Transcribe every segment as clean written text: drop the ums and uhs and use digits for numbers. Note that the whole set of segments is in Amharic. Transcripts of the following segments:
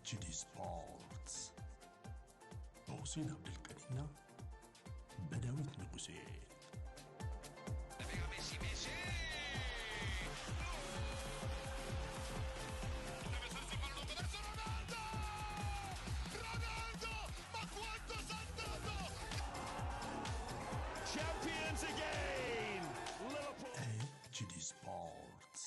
HD Sports በሁሴን አብዱልቀኒና በዳዊት ንጉሴ Champions again! HD Sports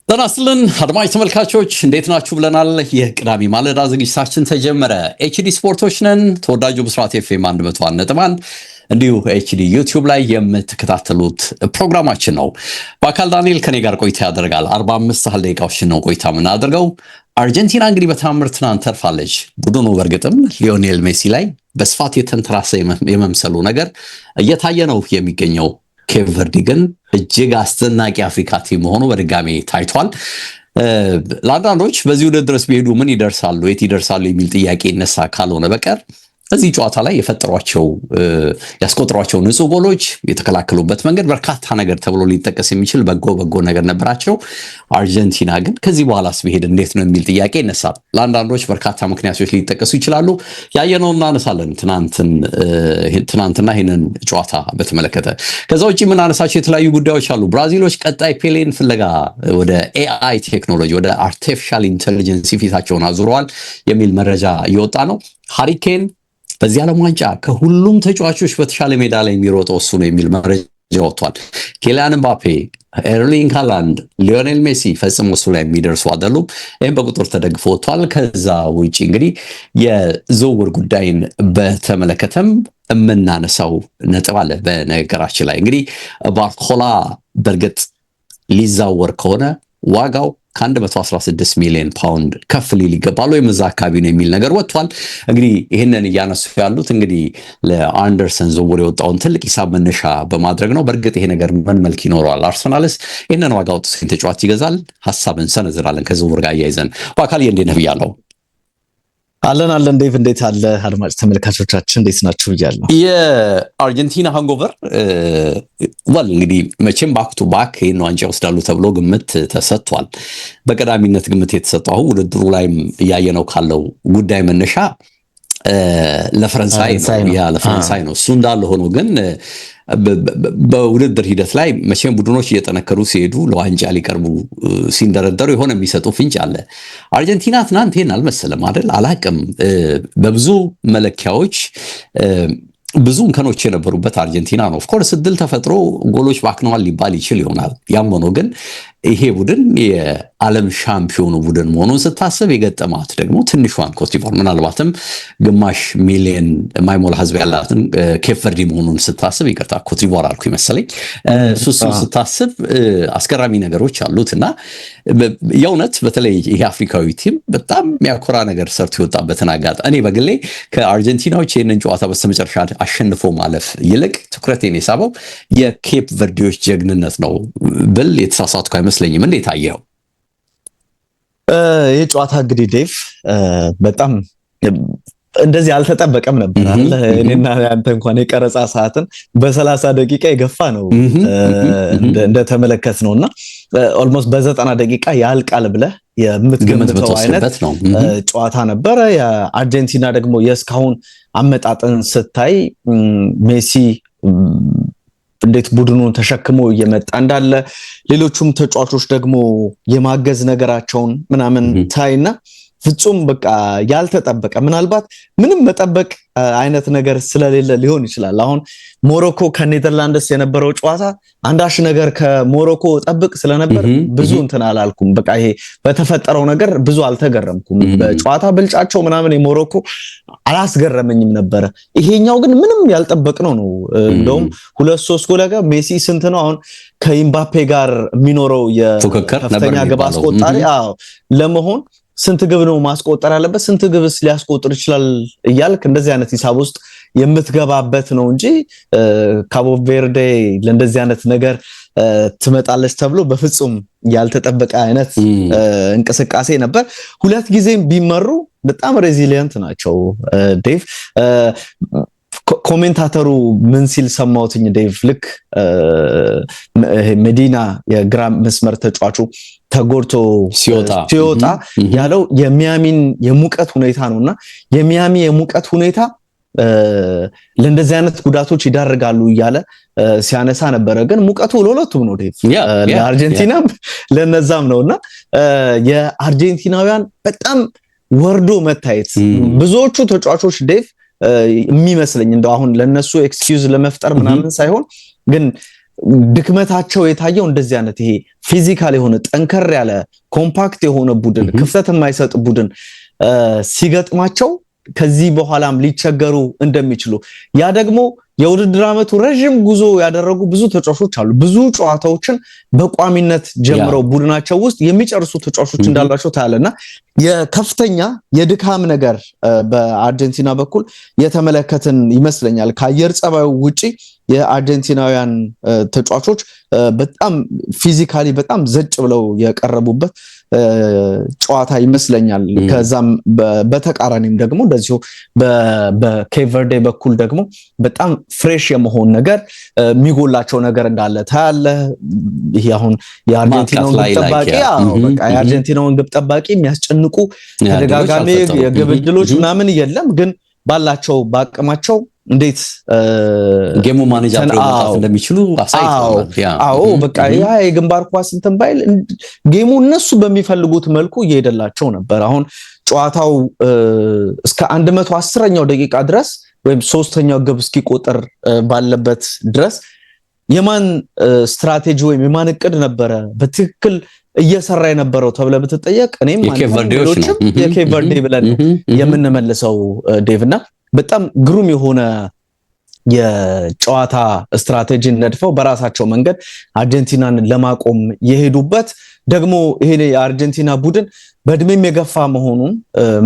ተናስተልን አድማጭ ተመልካቾች እንዴት ናችሁ ብለናል። የቅዳሜ ማለዳ ዝግጅታችን ተጀመረ። ኤችዲ ስፖርቶች ነን። ተወዳጁ ብስራት ኤፍኤም 101.1 እንዲሁ ኤችዲ ዩቲዩብ ላይ የምትከታተሉት ፕሮግራማችን ነው። በአካል ዳንኤል ከኔ ጋር ቆይታ ያደርጋል። 45 ደቂቃዎችን ነው ቆይታ የምናደርገው። አርጀንቲና እንግዲህ በታምር ትናንት ተርፋለች። ቡድኑ በእርግጥም ሊዮኔል ሜሲ ላይ በስፋት የተንተራሰ የመምሰሉ ነገር እየታየ ነው የሚገኘው። ኬፕ ቨርዲ ግን እጅግ አስደናቂ አፍሪካ ቲም መሆኑ በድጋሚ ታይቷል። ለአንዳንዶች በዚህ ውድድር ድረስ ቢሄዱ ምን ይደርሳሉ፣ የት ይደርሳሉ የሚል ጥያቄ ይነሳ ካልሆነ በቀር እዚህ ጨዋታ ላይ ያስቆጥሯቸው ንጹህ ጎሎች፣ የተከላከሉበት መንገድ በርካታ ነገር ተብሎ ሊጠቀስ የሚችል በጎ ነገር ነበራቸው። አርጀንቲና ግን ከዚህ በኋላስ ቢሄድ እንዴት ነው የሚል ጥያቄ ይነሳል። ለአንዳንዶች በርካታ ምክንያቶች ሊጠቀሱ ይችላሉ። ያየነው እናነሳለን ትናንትና ይህንን ጨዋታ በተመለከተ። ከዛ ውጭ የምናነሳቸው የተለያዩ ጉዳዮች አሉ። ብራዚሎች ቀጣይ ፔሌን ፍለጋ ወደ ኤአይ ቴክኖሎጂ ወደ አርቲፊሻል ኢንቴሊጀንስ ፊታቸውን አዙረዋል የሚል መረጃ እየወጣ ነው። ሃሪኬን በዚህ ዓለም ዋንጫ ከሁሉም ተጫዋቾች በተሻለ ሜዳ ላይ የሚሮጠው እሱ ነው የሚል መረጃ ወጥቷል። ኪሊያን ምባፔ፣ ኤርሊንግ ሃላንድ፣ ሊዮኔል ሜሲ ፈጽሞ እሱ ላይ የሚደርሱ አይደሉም። ይህም በቁጥር ተደግፎ ወጥቷል። ከዛ ውጭ እንግዲህ የዝውውር ጉዳይን በተመለከተም የምናነሳው ነጥብ አለ። በነገራችን ላይ እንግዲህ ባርኮላ በእርግጥ ሊዛወር ከሆነ ዋጋው ከ116 ሚሊዮን ፓውንድ ከፍ ሊል ይገባል ወይም እዛ አካባቢ ነው የሚል ነገር ወጥቷል። እንግዲህ ይህንን እያነሱ ያሉት እንግዲህ ለአንደርሰን ዝውውር የወጣውን ትልቅ ሂሳብ መነሻ በማድረግ ነው። በእርግጥ ይሄ ነገር ምን መልክ ይኖረዋል? አርሰናልስ ይህንን ዋጋ አውጥቶ ተጫዋች ይገዛል? ሀሳብን ሰነዝራለን ከዝውውር ጋር እያይዘን። በአካል እንዴት ነህ ብያለሁ። አለን ዴቭ፣ እንዴት አለ? አድማጭ ተመልካቾቻችን እንዴት ናችሁ ብያለሁ። የአርጀንቲና ሃንጎቨር እንግዲህ መቼም ባክ ቱ ባክ ይህን ዋንጫ ይወስዳሉ ተብሎ ግምት ተሰጥቷል። በቀዳሚነት ግምት የተሰጠው አሁን ውድድሩ ላይም እያየነው ካለው ጉዳይ መነሻ ለፈረንሳይ ነው። እሱ እንዳለ ሆኖ ግን በውድድር ሂደት ላይ መቼም ቡድኖች እየጠነከሩ ሲሄዱ ለዋንጫ ሊቀርቡ ሲንደረደሩ የሆነ የሚሰጡ ፍንጭ አለ። አርጀንቲና ትናንት ይሄን አልመሰለም አይደል? አላቅም። በብዙ መለኪያዎች ብዙ እንከኖች የነበሩበት አርጀንቲና ነው። ኦፍኮርስ እድል ተፈጥሮ ጎሎች ባክነዋል ሊባል ይችል ይሆናል። ያም ሆኖ ግን ይሄ ቡድን የዓለም ሻምፒዮኑ ቡድን መሆኑን ስታስብ የገጠማት ደግሞ ትንሿን ኮትዲቯር ምናልባትም ግማሽ ሚሊዮን የማይሞላ ሕዝብ ያላትን ኬፕ ቨርዲ መሆኑን ስታስብ ይቅርታ ኮትዲቯር አልኩ መሰለኝ። እሱን ስታስብ አስገራሚ ነገሮች አሉት እና የእውነት በተለይ ይሄ አፍሪካዊ ቲም በጣም የሚያኮራ ነገር ሰርቶ የወጣበትን አጋጣሚ እኔ በግሌ ከአርጀንቲናዎች ይህንን ጨዋታ በስተመጨረሻ አሸንፎ ማለፍ ይልቅ ትኩረቴን የሳበው የኬፕ ቨርዲዎች ጀግንነት ነው ብል የተሳሳትኩ አይመስለኝም። እንዴት አየኸው? ይህ ጨዋታ እንግዲህ ዴቭ በጣም እንደዚህ አልተጠበቀም ነበር አይደል? እኔና አንተ እንኳን የቀረጻ ሰዓትን በ30 ደቂቃ የገፋ ነው እንደተመለከት ነውና ኦልሞስት በ90 ደቂቃ ያልቃል ብለህ የምትገምተው አይነት ጨዋታ ነበረ። የአርጀንቲና ደግሞ የእስካሁን አመጣጥን ስታይ ሜሲ እንዴት ቡድኑን ተሸክሞ እየመጣ እንዳለ ሌሎቹም ተጫዋቾች ደግሞ የማገዝ ነገራቸውን ምናምን ታይና ፍጹም በቃ ያልተጠበቀ ምናልባት ምንም መጠበቅ አይነት ነገር ስለሌለ ሊሆን ይችላል። አሁን ሞሮኮ ከኔዘርላንድስ የነበረው ጨዋታ አንዳሽ ነገር ከሞሮኮ ጠብቅ ስለነበር ብዙ እንትን አላልኩም። በቃ ይሄ በተፈጠረው ነገር ብዙ አልተገረምኩም። በጨዋታ ብልጫቸው ምናምን የሞሮኮ አላስገረመኝም ነበረ። ይሄኛው ግን ምንም ያልጠበቅነው ነው። እንደውም 2-3 ጎል ሜሲ ስንት ነው አሁን ከኢምባፔ ጋር የሚኖረው የከፍተኛ ግብ አስቆጣሪ ለመሆን ስንት ግብ ነው ማስቆጠር ያለበት፣ ስንት ግብስ ሊያስቆጥር ይችላል እያልክ እንደዚህ አይነት ሂሳብ ውስጥ የምትገባበት ነው እንጂ ካቦ ቬርዴ ለእንደዚህ አይነት ነገር ትመጣለች ተብሎ በፍጹም ያልተጠበቀ አይነት እንቅስቃሴ ነበር። ሁለት ጊዜም ቢመሩ በጣም ሬዚሊየንት ናቸው ዴቭ። ኮሜንታተሩ ምን ሲል ሰማሁትኝ ዴቭ፣ ልክ ሜዲና የግራ መስመር ተጫዋቹ ተጎድቶ ሲወጣ ያለው የሚያሚን የሙቀት ሁኔታ ነውና የሚያሚ የሙቀት ሁኔታ ለእንደዚህ አይነት ጉዳቶች ይዳርጋሉ እያለ ሲያነሳ ነበረ። ግን ሙቀቱ ለሁለቱም ነው ዴቭ፣ ለአርጀንቲናም ለነዛም ነውና የአርጀንቲናውያን በጣም ወርዶ መታየት ብዙዎቹ ተጫዋቾች ዴቭ የሚመስለኝ እንደው አሁን ለነሱ ኤክስኪውዝ ለመፍጠር ምናምን ሳይሆን ግን ድክመታቸው የታየው እንደዚህ አይነት ይሄ ፊዚካል የሆነ ጠንከር ያለ ኮምፓክት የሆነ ቡድን ክፍተት የማይሰጥ ቡድን ሲገጥማቸው ከዚህ በኋላም ሊቸገሩ እንደሚችሉ ያ ደግሞ የውድድር ዓመቱ ረጅም ጉዞ ያደረጉ ብዙ ተጫዋቾች አሉ። ብዙ ጨዋታዎችን በቋሚነት ጀምረው ቡድናቸው ውስጥ የሚጨርሱ ተጫዋቾች እንዳላቸው ታያለና የከፍተኛ የድካም ነገር በአርጀንቲና በኩል የተመለከትን ይመስለኛል። ከአየር ጸባዩ ውጪ የአርጀንቲናውያን ተጫዋቾች በጣም ፊዚካሊ በጣም ዘጭ ብለው የቀረቡበት ጨዋታ ይመስለኛል። ከዛም በተቃራኒም ደግሞ እንደዚሁ በኬፕ ቨርዴ በኩል ደግሞ በጣም ፍሬሽ የመሆን ነገር የሚጎላቸው ነገር እንዳለ ታያለ። ይሄ አሁን የአርጀንቲናውን ግብ ጠባቂ በቃ የአርጀንቲናውን ግብ ጠባቂ የሚያስጨንቁ ተደጋጋሚ የግብ ዕድሎች ምናምን የለም፣ ግን ባላቸው በአቅማቸው እንዴት ጌሙ ማኔጅ አድርገው እንደሚችሉ አሳይተዋል። በቃ ያ የግንባር ኳስ እንትን ባይል ጌሙ እነሱ በሚፈልጉት መልኩ እየሄደላቸው ነበር። አሁን ጨዋታው እስከ 110ኛው ደቂቃ ድረስ ወይም 3ኛው ግብ እስኪቆጠር ባለበት ድረስ የማን ስትራቴጂ ወይም የማን እቅድ ነበረ በትክክል እየሰራ የነበረው ተብለ ብትጠየቅ እኔም የኬቨርዴዎችም የኬቨርዴ ብለን የምንመልሰው ዴቭና በጣም ግሩም የሆነ የጨዋታ ስትራቴጂን ነድፈው በራሳቸው መንገድ አርጀንቲናን ለማቆም የሄዱበት ደግሞ ይሄ የአርጀንቲና ቡድን በእድሜም የገፋ መሆኑን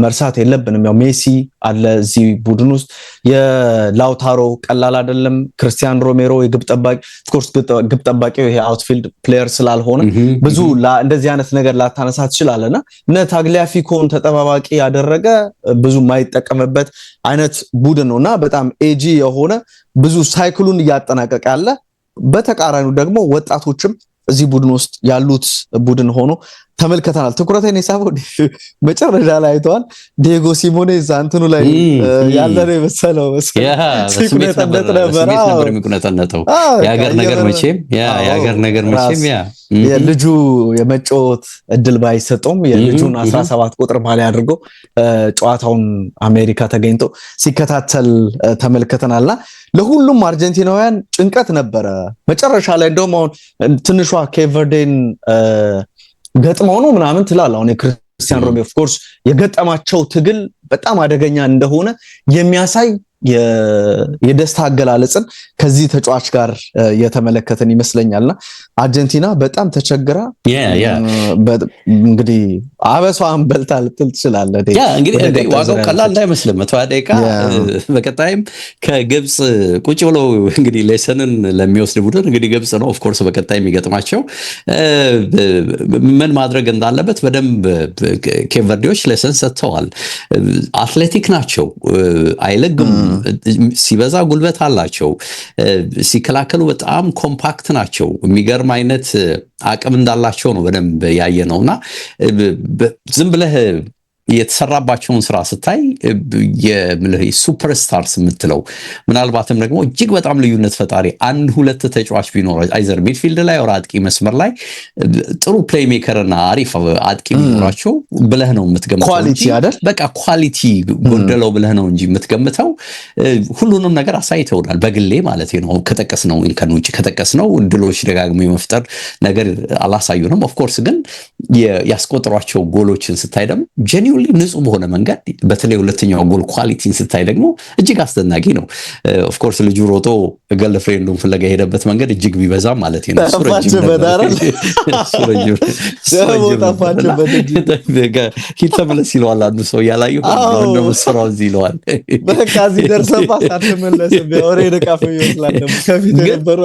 መርሳት የለብንም። ያው ሜሲ አለ እዚህ ቡድን ውስጥ፣ የላውታሮ ቀላል አይደለም፣ ክርስቲያን ሮሜሮ የግብ ጠባቂ ኦፍ ኮርስ ግብ ጠባቂው ይሄ አውትፊልድ ፕሌየር ስላልሆነ ብዙ እንደዚህ አይነት ነገር ላታነሳ ትችላለና እነ ታግሊያፊኮን ተጠባባቂ ያደረገ ብዙ የማይጠቀምበት አይነት ቡድን ነውና በጣም ኤጂ የሆነ ብዙ ሳይክሉን እያጠናቀቀ ያለ፣ በተቃራኒው ደግሞ ወጣቶችም እዚህ ቡድን ውስጥ ያሉት ቡድን ሆኖ ተመልከተናል። ትኩረቴን የሳበው መጨረሻ ላይ አይተዋል ዲየጎ ሲሞኔ ዛንትኑ ላይ ያለ ነው የመሰለው ስሜት ነበር የሚቁነጠነጠው። የሀገር ነገር መቼም የልጁ የመጫወት እድል ባይሰጠውም የልጁን 17 ቁጥር ማሊያ አድርጎ ጨዋታውን አሜሪካ ተገኝቶ ሲከታተል ተመልከተናልና ለሁሉም አርጀንቲናውያን ጭንቀት ነበረ። መጨረሻ ላይ እንደውም አሁን ትንሿ ኬፕ ቨርዴን ገጥመው ነው ምናምን ትላለህ። አሁን የክርስቲያን ሮሜሮ ኦፍ ኮርስ የገጠማቸው ትግል በጣም አደገኛ እንደሆነ የሚያሳይ የደስታ አገላለጽን ከዚህ ተጫዋች ጋር የተመለከተን ይመስለኛልና አርጀንቲና በጣም ተቸግራ እንግዲህ አበሷን በልታ ልትል ትችላለህ። እንግዲህ ዋጋው ቀላል አይመስልም። 120 ደቂቃ በቀጣይም ከግብጽ ቁጭ ብሎ እንግዲህ ሌሰንን ለሚወስድ ቡድን እንግዲህ ግብጽ ነው ኦፍ ኮርስ በቀጣይ የሚገጥማቸው ምን ማድረግ እንዳለበት በደንብ ኬፕ ቨርዴዎች ሌሰን ሰጥተዋል። አትሌቲክ ናቸው፣ አይለግም፣ ሲበዛ ጉልበት አላቸው፣ ሲከላከሉ በጣም ኮምፓክት ናቸው። የሚገርም አይነት አቅም እንዳላቸው ነው በደንብ ያየነውና ዝም ብለህ የተሰራባቸውን ስራ ስታይ ሱፐርስታርስ የምትለው ምናልባትም ደግሞ እጅግ በጣም ልዩነት ፈጣሪ አንድ ሁለት ተጫዋች ቢኖር አይዘር ሚድፊልድ ላይ ወራ አጥቂ መስመር ላይ ጥሩ ፕሌይ ሜከር እና አሪፍ አጥቂ ቢኖራቸው ብለህ ነው የምትገምተው። ኳሊቲ አይደል? በቃ ኳሊቲ ጎደለው ብለህ ነው እንጂ የምትገምተው። ሁሉንም ነገር አሳይተውናል። በግሌ ማለት ነው ከጠቀስነው እንከኖች ከጠቀስነው ድሎች ደጋግሞ የመፍጠር ነገር አላሳዩንም። ኦፍ ኮርስ ግን ያስቆጥሯቸው ጎሎችን ስታይ ደግሞ ጀኒውሊ ንጹህ በሆነ መንገድ በተለይ ሁለተኛው ጎል ኳሊቲን ስታይ ደግሞ እጅግ አስደናቂ ነው። ኦፍ ኮርስ ልጁ ሮጦ ገርል ፍሬንዱን ፍለጋ የሄደበት መንገድ እጅግ ቢበዛም ማለት ነው ሂተመለስ ይለዋል አንዱ ሰው ያላዩ ነው መስራው እዚህ ይለዋል። በቃ እዚህ ደርሰህ አትመለስም ቢያወሬ ደቃፈ ይወስላል ደግሞ ከፊት የነበሩ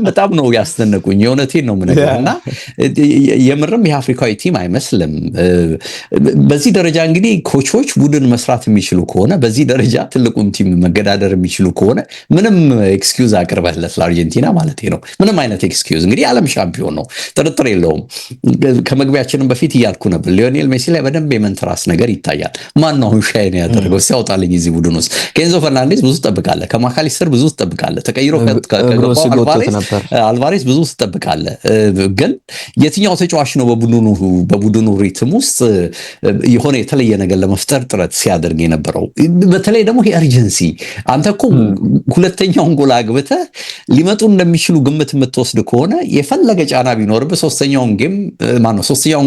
በጣም ነው ያስደነቁኝ። የእውነቴን ነው የምነግርህና የምርም የአፍሪካዊ ቲም አይመስልም። በዚህ ደረጃ እንግዲህ ኮቾች ቡድን መስራት የሚችሉ ከሆነ በዚህ ደረጃ ትልቁን ቲም መገዳደር የሚችሉ ከሆነ ምንም ኤክስኪውዝ አቅርበህለት ለአርጀንቲና ማለት ነው። ምንም አይነት ኤክስኪውዝ እንግዲህ ዓለም ሻምፒዮን ነው፣ ጥርጥር የለውም። ከመግቢያችንም በፊት እያልኩ ነበር ሊዮኔል ሜሲ ላይ በደንብ የመንተራስ ነገር ይታያል። ማን ነው አሁን ሻይ ነው ያደረገው ሲያወጣልኝ እዚህ ቡድን ውስጥ? ከኤንዞ ፈርናንዴዝ ብዙ ትጠብቃለህ፣ ከማካሊስተር ብዙ ትጠብቃለህ፣ ተቀይሮ አልቫሬስ ብዙ ትጠብቃለህ። ግን የትኛው ተጫዋች ነው በቡድኑ ሪትም ውስጥ የሆነ የተለየ ነገር ለመፍጠር ጥረት ሲያደርግ የነበረው? በተለይ ደግሞ የአርጀንሲ አንተ እኮ ሁለተኛውን ጎል አግብተህ ሊመጡ እንደሚችሉ ግምት የምትወስድ ከሆነ የፈለገ ጫና ቢኖርብህ ሶስተኛውን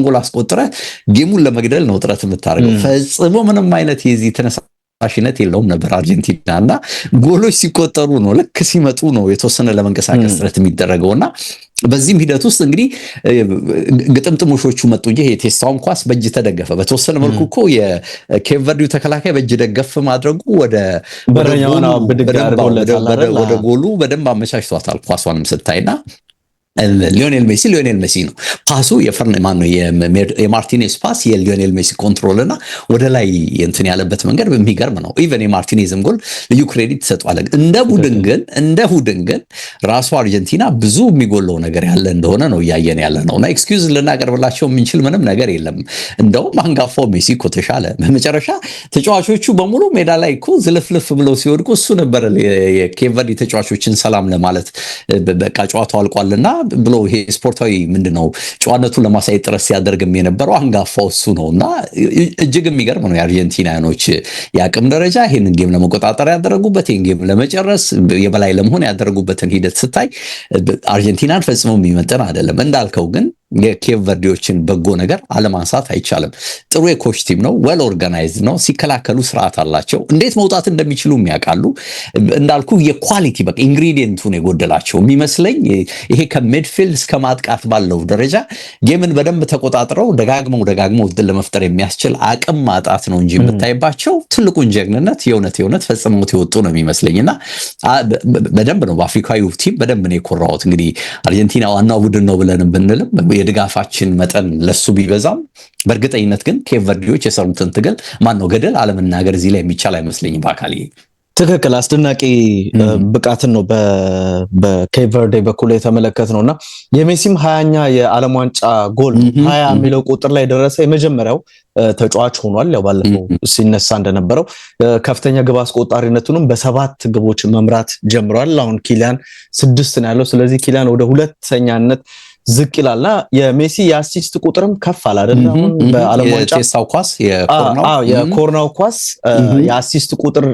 ጎል አስቆጥረህ ጌሙን ለመግደል ነው ጥረት የምታደርገው። ፈጽሞ ምንም አይነት የዚህ ተነሳሽነት የለውም ነበር አርጀንቲና እና ጎሎች ሲቆጠሩ ነው ልክ ሲመጡ ነው የተወሰነ ለመንቀሳቀስ ጥረት የሚደረገውና በዚህም ሂደት ውስጥ እንግዲህ ግጥምጥሞሾቹ መጡ እንጂ የቴስታውን ኳስ በእጅ ተደገፈ። በተወሰነ መልኩ እኮ የኬፕ ቨርዲው ተከላካይ በእጅ ደገፍ ማድረጉ ወደ ጎሉ በደንብ አመቻችቷታል ኳሷንም ስታይና ሊዮኔል ሜሲ ነው ፓሱ የማርቲኔዝ ፓስ የሊዮኔል ሜሲ ኮንትሮል እና ወደ ላይ እንትን ያለበት መንገድ የሚገርም ነው። ኢቨን የማርቲኔዝም ጎል ልዩ ክሬዲት ተሰጥቷል። እንደ ቡድን ግን ራሱ አርጀንቲና ብዙ የሚጎለው ነገር ያለ እንደሆነ ነው እያየን ያለ ነውና ኤክስኪውዝ ልናቀርብላቸው የምንችል ምንም ነገር የለም። እንደውም አንጋፋው ሜሲ እኮ ተሻለ። በመጨረሻ ተጫዋቾቹ በሙሉ ሜዳ ላይ እኮ ዝልፍልፍ ብለው ሲወድቁ እሱ ነበር የኬፕ ቨርዲ ተጫዋቾችን ሰላም ለማለት በቃ ጨዋታው አልቋልና ብሎ ይሄ ስፖርታዊ ምንድነው ጨዋነቱን ለማሳየት ጥረት ሲያደርግም የነበረው አንጋፋው እሱ ነውና እጅግ የሚገርም ነው የአርጀንቲናኖች የአቅም ደረጃ። ይሄንን ጌም ለመቆጣጠር ያደረጉበት ይሄን ጌም ለመጨረስ የበላይ ለመሆን ያደረጉበትን ሂደት ስታይ አርጀንቲናን ፈጽሞ የሚመጥን አይደለም። እንዳልከው ግን የኬፕ ቨርዲዎችን በጎ ነገር አለማንሳት አይቻልም። ጥሩ የኮች ቲም ነው፣ ዌል ኦርጋናይዝድ ነው፣ ሲከላከሉ ስርዓት አላቸው፣ እንዴት መውጣት እንደሚችሉ የሚያውቃሉ። እንዳልኩ የኳሊቲ በቃ ኢንግሪዲየንቱን የጎደላቸው የሚመስለኝ ይሄ ከሚድፊልድ እስከ ማጥቃት ባለው ደረጃ ጌምን በደንብ ተቆጣጥረው ደጋግመው እድል ለመፍጠር የሚያስችል አቅም ማጣት ነው እንጂ የምታይባቸው ትልቁን ጀግንነት የእውነት ፈጽመውት የወጡ ነው የሚመስለኝና በደንብ ነው በአፍሪካዊ ቲም በደንብ ነው የኮራሁት። እንግዲህ አርጀንቲና ዋናው ቡድን ነው ብለንም ብንልም የድጋፋችን መጠን ለሱ ቢበዛም በእርግጠኝነት ግን ኬፕ ቨርዲዎች የሰሩትን ትግል ገደል አለመናገር እዚህ ላይ የሚቻል አይመስለኝም። በአካል ትክክል አስደናቂ ብቃትን ነው በኬፕ ቨርዲ በኩል የተመለከትነው እና የሜሲም 20ኛ የዓለም ዋንጫ ጎል 20 የሚለው ቁጥር ላይ ደረሰ። የመጀመሪያው ተጫዋች ሆኗል። ያው ባለፈው ሲነሳ እንደነበረው ከፍተኛ ግብ አስቆጣሪነቱንም በ7 ግቦች መምራት ጀምሯል። አሁን ኪሊያን 6 ነው ያለው። ስለዚህ ኪሊያን ወደ ሁለተኛነት ዝቅ ይላልና የሜሲ የአሲስት ቁጥርም ከፍ አለ አይደል? አሁን በዓለም ዋንጫ የቴስታው ኳስ የኮርናው ኳስ የአሲስት ቁጥር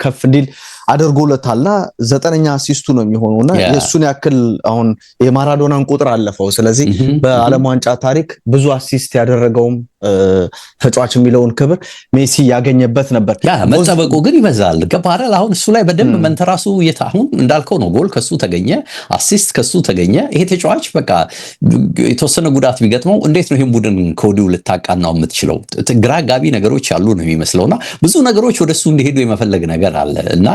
ከፍ እንዲል አድርጎለታልና 9ኛ አሲስቱ ነው የሚሆነውና የሱን ያክል አሁን የማራዶናን ቁጥር አለፈው። ስለዚህ በዓለም ዋንጫ ታሪክ ብዙ አሲስት ያደረገውም ተጫዋች የሚለውን ክብር ሜሲ ያገኘበት ነበር። መጠበቁ ግን ይበዛል። ገባህ? አሁን እሱ ላይ በደንብ መንተራሱ አሁን እንዳልከው ነው። ጎል ከሱ ተገኘ፣ አሲስት ከሱ ተገኘ። ይሄ ተጫዋች በቃ የተወሰነ ጉዳት ቢገጥመው እንዴት ነው ይሄን ቡድን ከወዲሁ ልታቃናው የምትችለው? ግራ ጋቢ ነገሮች ያሉ ነው የሚመስለውና ብዙ ነገሮች ወደሱ እንዲሄዱ የመፈለግ ነገር አለ እና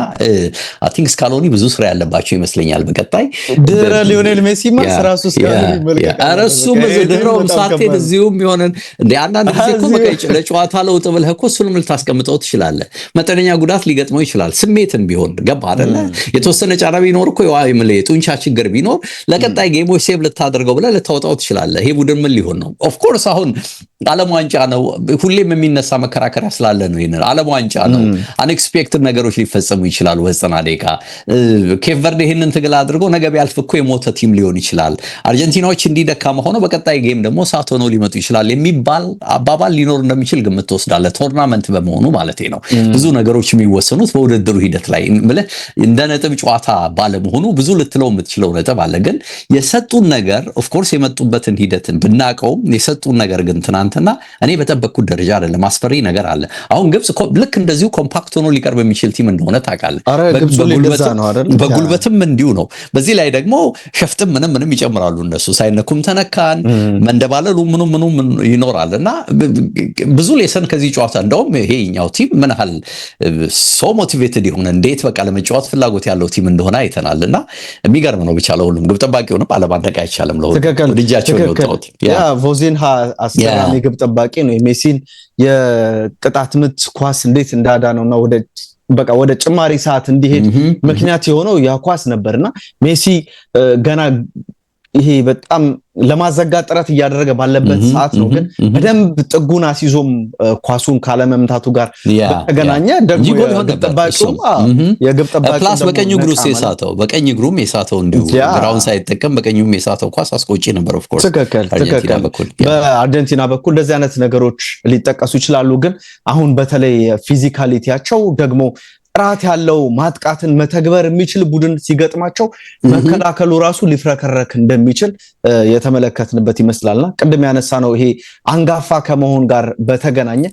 አይ ቲንክ ስካሎኒ ብዙ ስራ ያለባቸው ይመስለኛል። በቀጣይ ድረ ሊዮኔል ሜሲ ማስራሱ ስካሎኒ መልከታ አረሱ ድሮም ሳትሄድ እዚሁም ይሆነን እንደ አንዳንድ ጊዜ እኮ በቃ ለጨዋታ ለውጥ ብለህ እኮ እሱንም ልታስቀምጠው ትችላለህ። መጠነኛ ጉዳት ሊገጥመው ይችላል። ስሜትም ቢሆን ገባ አይደለ? የተወሰነ ጫና ቢኖር እኮ የጡንቻ ችግር ቢኖር ለቀጣይ ጌሞች ሴቭ ልታደርገው ብለህ ልታወጣው ትችላለህ። ይሄ ቡድን ምን ሊሆን ነው? ኦፍ ኮርስ አሁን ዓለም ዋንጫ ነው። ሁሌም የሚነሳ መከራከሪያ ስላለ ነው። ይሄን ዓለም ዋንጫ ነው። አንኤክስፔክትድ ነገሮች ሊፈጸሙ ይችላሉ። በ90 ደቂቃ ኬፕ ቨርዲ ይሄንን ትግል አድርጎ ነገ ቢያልፍ እኮ የሞተ ቲም ሊሆን ይችላል። አርጀንቲናዎች እንዲደካማ ሆነው በቀጣይ ጌም ደግሞ ሳት ሆነው ሊመጡ ይችላል የሚባል አባባል ሊኖር እንደሚችል ግምት ትወስዳለህ። ቶርናመንት በመሆኑ ማለት ነው። ብዙ ነገሮች የሚወሰኑት በውድድሩ ሂደት ላይ ማለት እንደ ነጥብ ጨዋታ ባለመሆኑ ብዙ ልትለው የምትችለው ነጥብ አለ። ግን የሰጡን ነገር ኦፍ ኮርስ የመጡበትን ሂደትን ብናቀውም የሰጡን ነገር ግን ትናንትና እኔ በጠበቅኩት ደረጃ አይደለም። አስፈሪ ነገር አለ። አሁን ግብጽ ልክ እንደዚሁ ኮምፓክት ሆኖ ሊቀርብ የሚችል ቲም እንደሆነ ታውቃለህ። በጉልበትም እንዲሁ ነው። በዚህ ላይ ደግሞ ሸፍጥም ምንም ይጨምራሉ እነሱ ሳይነኩም ተነካን መንደባለሉ ምኑ ይኖራል እና ብዙ ሌሰን ከዚህ ጨዋታ እንደውም ይሄኛው ቲም ምን ያህል ሶ ሞቲቬትድ የሆነ እንዴት በቃ ለመጫወት ፍላጎት ያለው ቲም እንደሆነ አይተናል እና የሚገርም ነው። ብቻ ለሁሉም ግብ ጠባቂውንም አለማድነቅ አይቻልም። ለሁሉም ልጃቸውን የወጣሁት ቮዚንሃ አስገራሚ ግብ ጠባቂ ነው። የሜሲን የቅጣት ምት ኳስ እንዴት እንዳዳነውና ወደ ጭማሪ ሰዓት እንዲሄድ ምክንያት የሆነው ያ ኳስ ነበርና ሜሲ ገና ይሄ በጣም ለማዘጋት ጥረት እያደረገ ባለበት ሰዓት ነው። ግን በደንብ ጥጉን አስይዞም ኳሱን ካለመምታቱ ጋር በተገናኘ ደግሞ የግብ ጠባቂው ፕላስ በቀኝ እግሩ የሳተው በቀኝ እግሩም የሳተው እንዲሁ ግራውን ሳይጠቀም በቀኙም የሳተው ኳስ አስቆጪ ነበር። ኦፍ ኮርስ ትክክል በአርጀንቲና በኩል እንደዚህ አይነት ነገሮች ሊጠቀሱ ይችላሉ። ግን አሁን በተለይ ፊዚካሊቲያቸው ደግሞ ጥራት ያለው ማጥቃትን መተግበር የሚችል ቡድን ሲገጥማቸው መከላከሉ ራሱ ሊፍረከረክ እንደሚችል የተመለከትንበት ይመስላልና ቅድም ያነሳ ነው ይሄ አንጋፋ ከመሆን ጋር በተገናኘ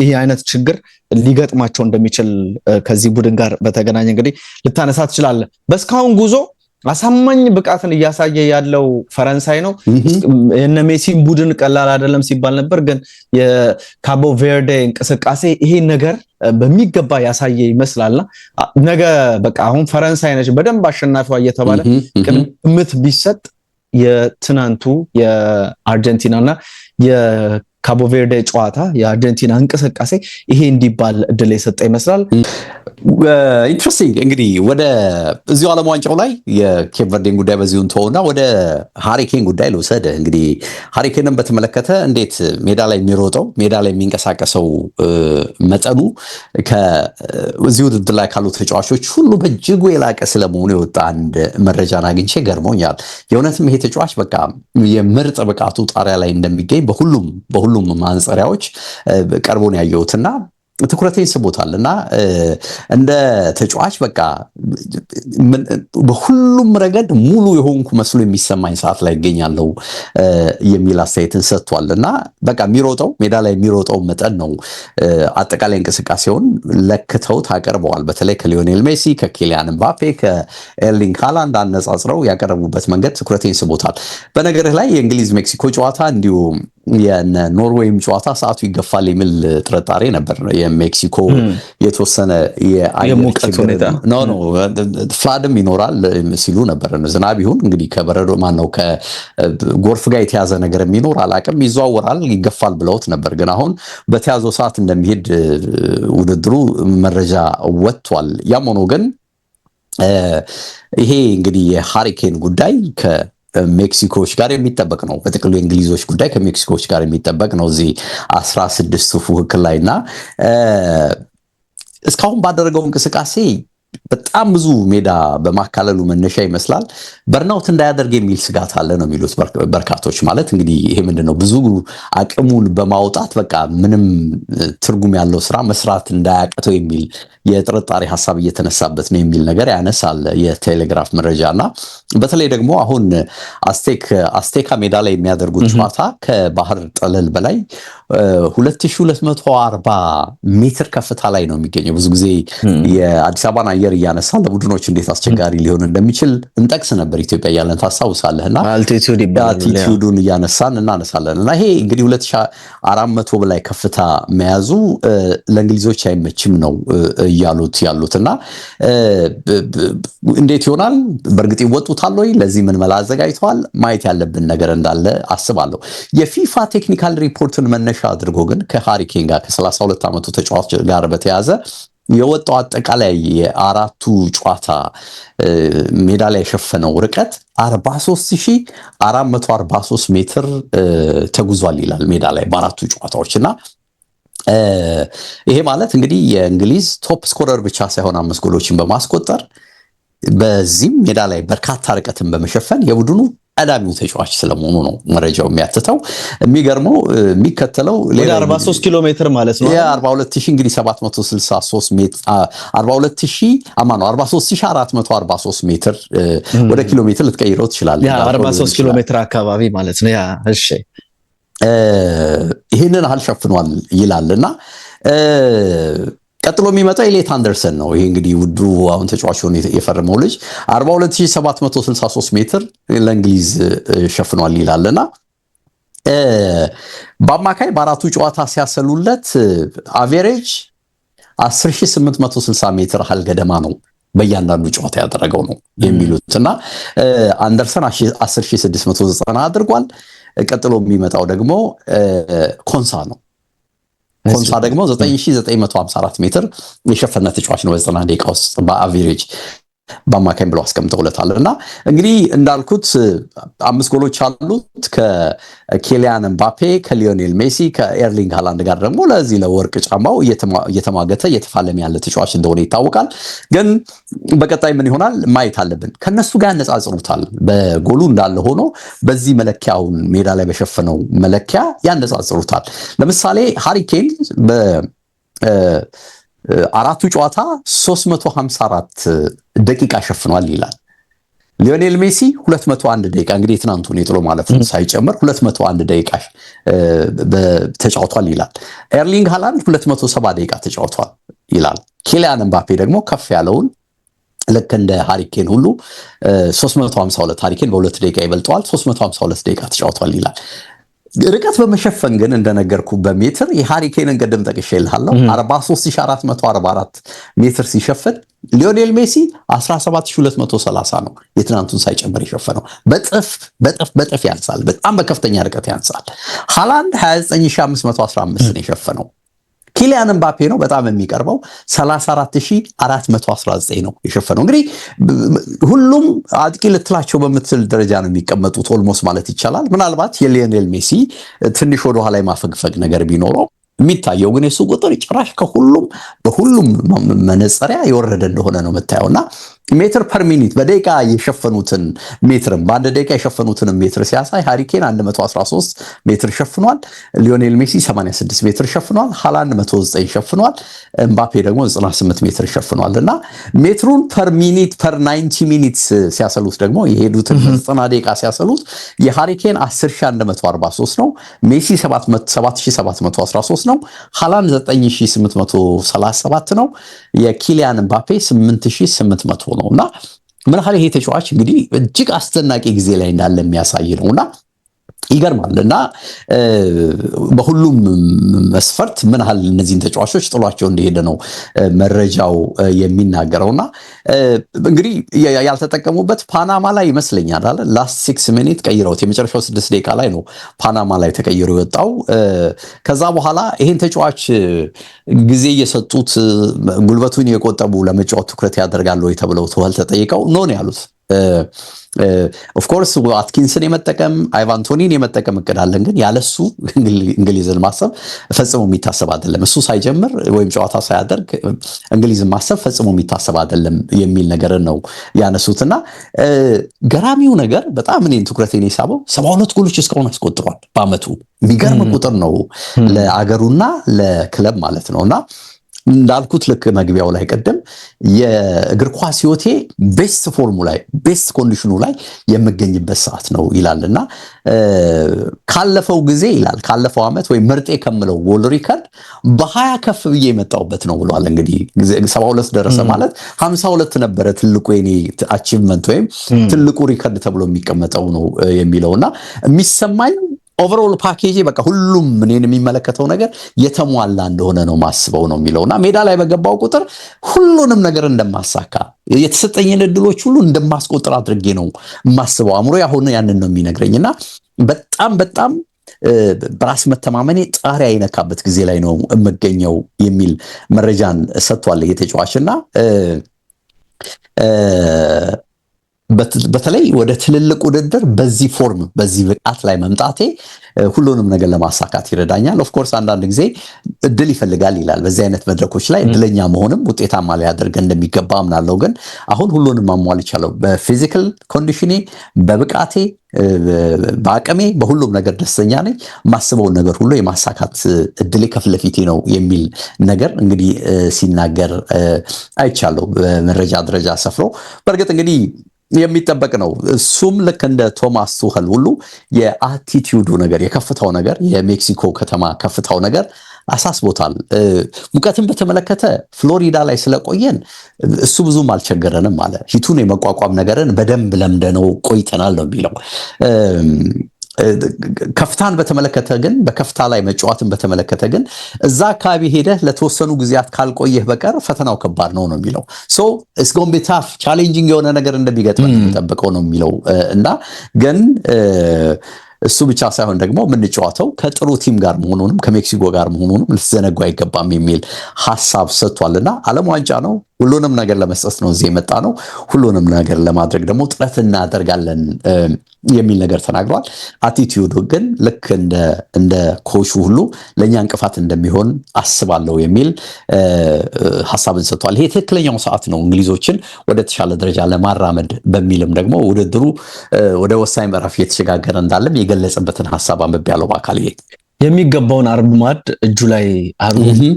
ይሄ አይነት ችግር ሊገጥማቸው እንደሚችል ከዚህ ቡድን ጋር በተገናኘ እንግዲህ ልታነሳ ትችላለህ። በስካሁን ጉዞ አሳማኝ ብቃትን እያሳየ ያለው ፈረንሳይ ነው። የነ ሜሲን ቡድን ቀላል አይደለም ሲባል ነበር። ግን የካቦ ቬርዴ እንቅስቃሴ ይሄ ነገር በሚገባ ያሳየ ይመስላልና ነገ በቃ አሁን ፈረንሳይ ነች በደንብ አሸናፊዋ እየተባለ ግምት ቢሰጥ የትናንቱ የአርጀንቲናና የካቦ ቬርዴ ጨዋታ የአርጀንቲና እንቅስቃሴ ይሄ እንዲባል እድል የሰጠ ይመስላል። ኢንትረስቲንግ እንግዲህ ወደ እዚሁ ዓለም ዋንጫው ላይ የኬፕ ቨርዴን ጉዳይ በዚሁን ተውና ወደ ሃሪኬን ጉዳይ ልውሰድ። እንግዲህ ሃሪኬንን በተመለከተ እንዴት ሜዳ ላይ የሚሮጠው ሜዳ ላይ የሚንቀሳቀሰው መጠኑ ከዚህ ውድድር ላይ ካሉ ተጫዋቾች ሁሉ በእጅጉ የላቀ ስለመሆኑ የወጣ አንድ መረጃን አግኝቼ ገርሞኛል። የእውነትም ይሄ ተጫዋች በቃ የምርጥ ብቃቱ ጣሪያ ላይ እንደሚገኝ በሁሉም ማንጸሪያዎች ቀርቦን ያየሁትና ትኩረቴን ስቦታልና እንደ ተጫዋች በቃ በሁሉም ረገድ ሙሉ የሆንኩ መስሎ የሚሰማኝ ሰዓት ላይ ይገኛለው የሚል አስተያየትን ሰጥቷልና በቃ የሚሮጠው ሜዳ ላይ የሚሮጠው መጠን ነው አጠቃላይ እንቅስቃሴውን ለክተው ታቀርበዋል። በተለይ ከሊዮኔል ሜሲ ከኪሊያን ምባፔ ከኤርሊንግ ሃላንድ አነጻጽረው ያቀረቡበት መንገድ ትኩረቴን ስቦታል። በነገርህ ላይ የእንግሊዝ ሜክሲኮ ጨዋታ እንዲሁ የኖርዌይም ጨዋታ ሰዓቱ ይገፋል የሚል ጥርጣሬ ነበር። የሜክሲኮ የተወሰነ የአየር ችግር ፍላድም ይኖራል ሲሉ ነበር። ዝናብ ይሁን እንግዲህ ከበረዶ ማነው ከጎርፍ ጋር የተያዘ ነገር የሚኖር አላቅም ይዘዋወራል ይገፋል ብለውት ነበር። ግን አሁን በተያዘው ሰዓት እንደሚሄድ ውድድሩ መረጃ ወጥቷል። ያም ሆኖ ግን ይሄ እንግዲህ የሃሪኬን ጉዳይ ሜክሲኮዎች ጋር የሚጠበቅ ነው። በጥቅሉ የእንግሊዞች ጉዳይ ከሜክሲኮዎች ጋር የሚጠበቅ ነው እዚህ 16 ፉክክር ላይና እስካሁን ባደረገው እንቅስቃሴ በጣም ብዙ ሜዳ በማካለሉ መነሻ ይመስላል በርናውት እንዳያደርግ የሚል ስጋት አለ ነው የሚሉት በርካቶች። ማለት እንግዲህ ይሄ ምንድነው ብዙ አቅሙን በማውጣት በቃ ምንም ትርጉም ያለው ስራ መስራት እንዳያቀተው የሚል የጥርጣሬ ሐሳብ እየተነሳበት ነው የሚል ነገር ያነሳል የቴሌግራፍ መረጃና በተለይ ደግሞ አሁን አስቴካ ሜዳ ላይ የሚያደርጉት ጨዋታ ከባህር ጠለል በላይ 2240 ሜትር ከፍታ ላይ ነው የሚገኘው። ብዙ ጊዜ የአዲስ አበባን አየር እያነሳ ለቡድኖች እንዴት አስቸጋሪ ሊሆን እንደሚችል እንጠቅስ ነበር ኢትዮጵያ ያለን ታስታውሳለህና አልቲቲዩዱን እያነሳን እናነሳለን እና ይሄ እንግዲህ 2400 በላይ ከፍታ መያዙ ለእንግሊዞች አይመችም ነው ያሉትና እንዴት ይሆናል? በእርግጥ ይወጡታል ወይ? ለዚህ ምን መላ አዘጋጅተዋል? ማየት ያለብን ነገር እንዳለ አስባለሁ። የፊፋ ቴክኒካል ሪፖርትን መነሻ አድርጎ ግን ከሃሪኬን ጋር ከ32 ዓመቱ ተጫዋች ጋር በተያዘ የወጣው አጠቃላይ የአራቱ ጨዋታ ሜዳ ላይ የሸፈነው ርቀት 43443 ሜትር ተጉዟል ይላል ሜዳ ላይ በአራቱ ጨዋታዎችና ይሄ ማለት እንግዲህ የእንግሊዝ ቶፕ ስኮረር ብቻ ሳይሆን 5 ጎሎችን በማስቆጠር በዚህም ሜዳ ላይ በርካታ ርቀትን በመሸፈን የቡድኑ ቀዳሚው ተጫዋች ስለመሆኑ ነው መረጃው የሚያትተው። የሚገርመው የሚከተለው ሌላ 43 ኪሎ ሜትር ማለት ነው። የ42000 እንግዲህ 763 ሜትር 43443 ሜትር ወደ ኪሎ ሜትር ልትቀይረው ትችላለህ። ያ 43 ኪሎ ሜትር አካባቢ ማለት ነው። ያ እሺ ይሄንን አልሸፍኗል ይላልና ቀጥሎ የሚመጣው ኤሌት አንደርሰን ነው። ይሄ እንግዲህ ውዱ አሁን ተጫዋቹን የፈረመው ልጅ 42763 ሜትር ለእንግሊዝ ሸፍኗል ይላልና በአማካይ በአራቱ ጨዋታ ሲያሰሉለት አቬሬጅ 10860 ሜትር ያህል ገደማ ነው በእያንዳንዱ ጨዋታ ያደረገው ነው የሚሉትና አንደርሰን 10690 አድርጓል። ቀጥሎ የሚመጣው ደግሞ ኮንሳ ነው። ኮንሳ ደግሞ 9954 ሜትር የሸፈነ ተጫዋች ነው በ90 ደቂቃ ውስጥ በአቬሬጅ በአማካኝ ብለው አስቀምጠውለታል። እና እንግዲህ እንዳልኩት 5 ጎሎች አሉት ከኬሊያን ምባፔ፣ ከሊዮኔል ሜሲ፣ ከኤርሊንግ ሃላንድ ጋር ደግሞ ለዚህ ለወርቅ ጫማው እየተሟገተ እየተፋለመ ያለ ተጫዋች እንደሆነ ይታወቃል። ግን በቀጣይ ምን ይሆናል ማየት አለብን። ከነሱ ጋር ያነጻጽሩታል። በጎሉ እንዳለ ሆኖ በዚህ መለኪያውን ሜዳ ላይ በሸፈነው መለኪያ ያነጻጽሩታል። ለምሳሌ ሃሪ ኬን አራቱ ጨዋታ 354 ደቂቃ ሸፍኗል ይላል። ሊዮኔል ሜሲ 201 ደቂቃ እንግዲህ ትናንቱን የጥሎ ማለፉን ሳይጨምር 201 ደቂቃ ተጫውቷል ይላል። ኤርሊንግ ሃላንድ 270 ደቂቃ ተጫውቷል ይላል። ኬሊያን ምባፔ ደግሞ ከፍ ያለውን ልክ እንደ ሃሪኬን ሁሉ 352 ሃሪኬን በ2 ደቂቃ ይበልጠዋል 352 ደቂቃ ተጫውቷል ይላል። ርቀት በመሸፈን ግን እንደነገርኩ በሜትር የሃሪኬንን ቀደም ጠቅሼልሃለሁ 43444 ሜትር ሲሸፍን ሊዮኔል ሜሲ 17230 ነው የትናንቱን ሳይጨምር የሸፈነው። በጥፍ ያንሳል። በጣም በከፍተኛ ርቀት ያንሳል። ሃላንድ 29515 ነው የሸፈነው። ኪሊያን ምባፔ ነው በጣም የሚቀርበው 34419 ነው የሸፈነው። እንግዲህ ሁሉም አጥቂ ልትላቸው በምትል ደረጃ ነው የሚቀመጡት ኦልሞስት ማለት ይቻላል። ምናልባት የሊዮኔል ሜሲ ትንሽ ወደ ኋላ ማፈግፈግ ነገር ቢኖረው የሚታየው ግን የሱ ቁጥር ጭራሽ በሁሉም መነጽሪያ የወረደ እንደሆነ ነው የምታየውና ሜትር ፐር ሚኒት በደቂቃ የሸፈኑትን ሜትርም በአንድ ደቂቃ የሸፈኑትን ሜትር ሲያሳይ ሃሪኬን 113 ሜትር ሸፍኗል። ሊዮኔል ሜሲ 86 ሜትር ሸፍኗል። ሃላንድ 109 ሸፍኗል። ምባፔ ደግሞ 98 ሜትር ሸፍኗል። እና ሜትሩን ፐር ሚኒት ፐር 90 ሚኒትስ ሲያሰሉት ደግሞ የሄዱትን 90 ደቂቃ ሲያሰሉት የሃሪኬን 10143 ነው። ሜሲ 7713 ነው። ሃላንድ 9837 ነው። የኪሊያን ምባፔ 8800 ነውና ምን ያህል ይሄ ተጫዋች እንግዲህ እጅግ አስደናቂ ጊዜ ላይ እንዳለ የሚያሳይ ነውና ይገርማልና በሁሉም መስፈርት ምን ያህል እነዚህን ተጫዋቾች ጥሏቸው እንደሄደ ነው መረጃው የሚናገረውና እንግዲህ ያልተጠቀሙበት ፓናማ ላይ ይመስለኛል አይደል ላስት 6 ሚኒት ቀይረውት የመጨረሻው 6 ደቂቃ ላይ ነው ፓናማ ላይ ተቀይሮ የወጣው። ከዛ በኋላ ይሄን ተጫዋች ጊዜ እየሰጡት ጉልበቱን የቆጠቡ ለመጫወት ትኩረት ያደርጋሉ ወይ ተብለው ተጠይቀው ነው ያሉት። ኦፍ ኮርስ አትኪንስን የመጠቀም አይቫን ቶኒን የመጠቀም እቅድ አለን፣ ግን ያለሱ እንግሊዝን ማሰብ ፈጽሞ የሚታሰብ አይደለም። እሱ ሳይጀምር ወይም ጨዋታ ሳያደርግ እንግሊዝን ማሰብ ፈጽሞ የሚታሰብ አይደለም የሚል ነገር ነው ያነሱትና ገራሚው ነገር በጣም እኔን ትኩረቴን የሳበው 72 ጎሎች እስካሁን አስቆጥሯል በአመቱ። የሚገርም ቁጥር ነው ለአገሩና ለክለብ ማለት ነውና እንዳልኩት ልክ መግቢያው ላይ ቀደም የእግር ኳስ ህይወቴ ቤስት ፎርሙ ላይ ቤስት ኮንዲሽኑ ላይ የምገኝበት ሰዓት ነው ይላልና ካለፈው ጊዜ ይላል ካለፈው አመት ወይ ምርጤ ከምለው ጎል ሪከርድ በ20 ከፍ ብዬ የመጣውበት ነው ብሏል። እንግዲህ 72 ደረሰ ማለት 52 ነበረ ትልቁ የኔ አቺቭመንት ወይም ትልቁ ሪከርድ ተብሎ የሚቀመጠው ነው የሚለውና የሚሰማኝ ኦቨርኦል ፓኬጅ በቃ ሁሉም እኔን የሚመለከተው ነገር የተሟላ እንደሆነ ነው ማስበው ነው የሚለውና ሜዳ ላይ በገባው ቁጥር ሁሉንም ነገር እንደማሳካ የተሰጠኝን እድሎች ሁሉ እንደማስቆጥር አድርጌ ነው ማስበው። አእምሮ ያሆነ ያንን ነው የሚነግረኝና በጣም በራስ መተማመኔ ጣሪያ የነካበት ጊዜ ላይ ነው የምገኘው የሚል መረጃን ሰጥቷል የተጫዋችና በተለይ ወደ ትልልቅ ውድድር በዚህ ፎርም በዚህ ብቃት ላይ መምጣቴ ሁሉንም ነገር ለማሳካት ይረዳኛል። ኦፍ ኮርስ አንዳንድ ጊዜ እድል ይፈልጋል ይላል። በዚህ አይነት መድረኮች ላይ እድለኛ መሆንም ውጤታማ ሊያደርግ እንደሚገባ አምናለሁ። ግን አሁን ሁሉንም ማሟልቻለሁ በፊዚካል ኮንዲሽኔ በብቃቴ በአቅሜ በሁሉም ነገር ደስተኛ ነኝ። ማስበውን ነገር ሁሉ የማሳካት እድሌ ከፊት ለፊቴ ነው የሚል ነገር እንግዲህ ሲናገር አይቻለሁ በመረጃ ደረጃ ሰፍሮ። በእርግጥ እንግዲህ የሚጠበቅ ነው። እሱም ልክ እንደ ቶማስ ቱኸል ሁሉ የአቲቲዩዱ ነገር የከፍታው ነገር የሜክሲኮ ከተማ ከፍታው ነገር አሳስቦታል። ሙቀትን በተመለከተ ፍሎሪዳ ላይ ስለቆየን እሱ ብዙም አልቸገረንም አለ። ሂቱን የመቋቋም ነገርን በደንብ ለምደነው ቆይተናል ነው የሚለው። ከፍታን በተመለከተ ግን በከፍታ ላይ መጫወትን በተመለከተ ግን እዛ አካባቢ ሄደህ ለተወሰኑ ጊዜያት ካልቆየህ በቀር ፈተናው ከባድ ነው ነው የሚለው። ሶ ኢትስ ጎን ቢ ታፍ ቻሌንጂንግ የሆነ ነገር እንደሚገጥመን የሚጠብቀው ነው የሚለው እና ግን እሱ ብቻ ሳይሆን ደግሞ የምንጫወተው ከጥሩ ቲም ጋር መሆኑንም ከሜክሲኮ ጋር መሆኑንም ልትዘነጉ አይገባም የሚል ሀሳብ ሰጥቷልና ዓለም ዋንጫ ነው። ሁሉንም ነገር ለመስጠት ነው እዚህ የመጣ ነው። ሁሉንም ነገር ለማድረግ ደግሞ ጥረት እናደርጋለን የሚል ነገር ተናግሯል። አቲቲዩዱ ግን ልክ እንደ ኮቹ ሁሉ ለእኛ እንቅፋት እንደሚሆን አስባለሁ የሚል ሀሳብን ሰጥቷል። ይሄ ትክክለኛው ሰዓት ነው እንግሊዞችን ወደ ተሻለ ደረጃ ለማራመድ በሚልም ደግሞ ውድድሩ ወደ ወሳኝ ምዕራፍ እየተሸጋገረ እንዳለም የገለጸበትን ሀሳብ አንብቤያለሁ በአካል። ይሄ የሚገባውን አርብ ማድ እጁ ላይ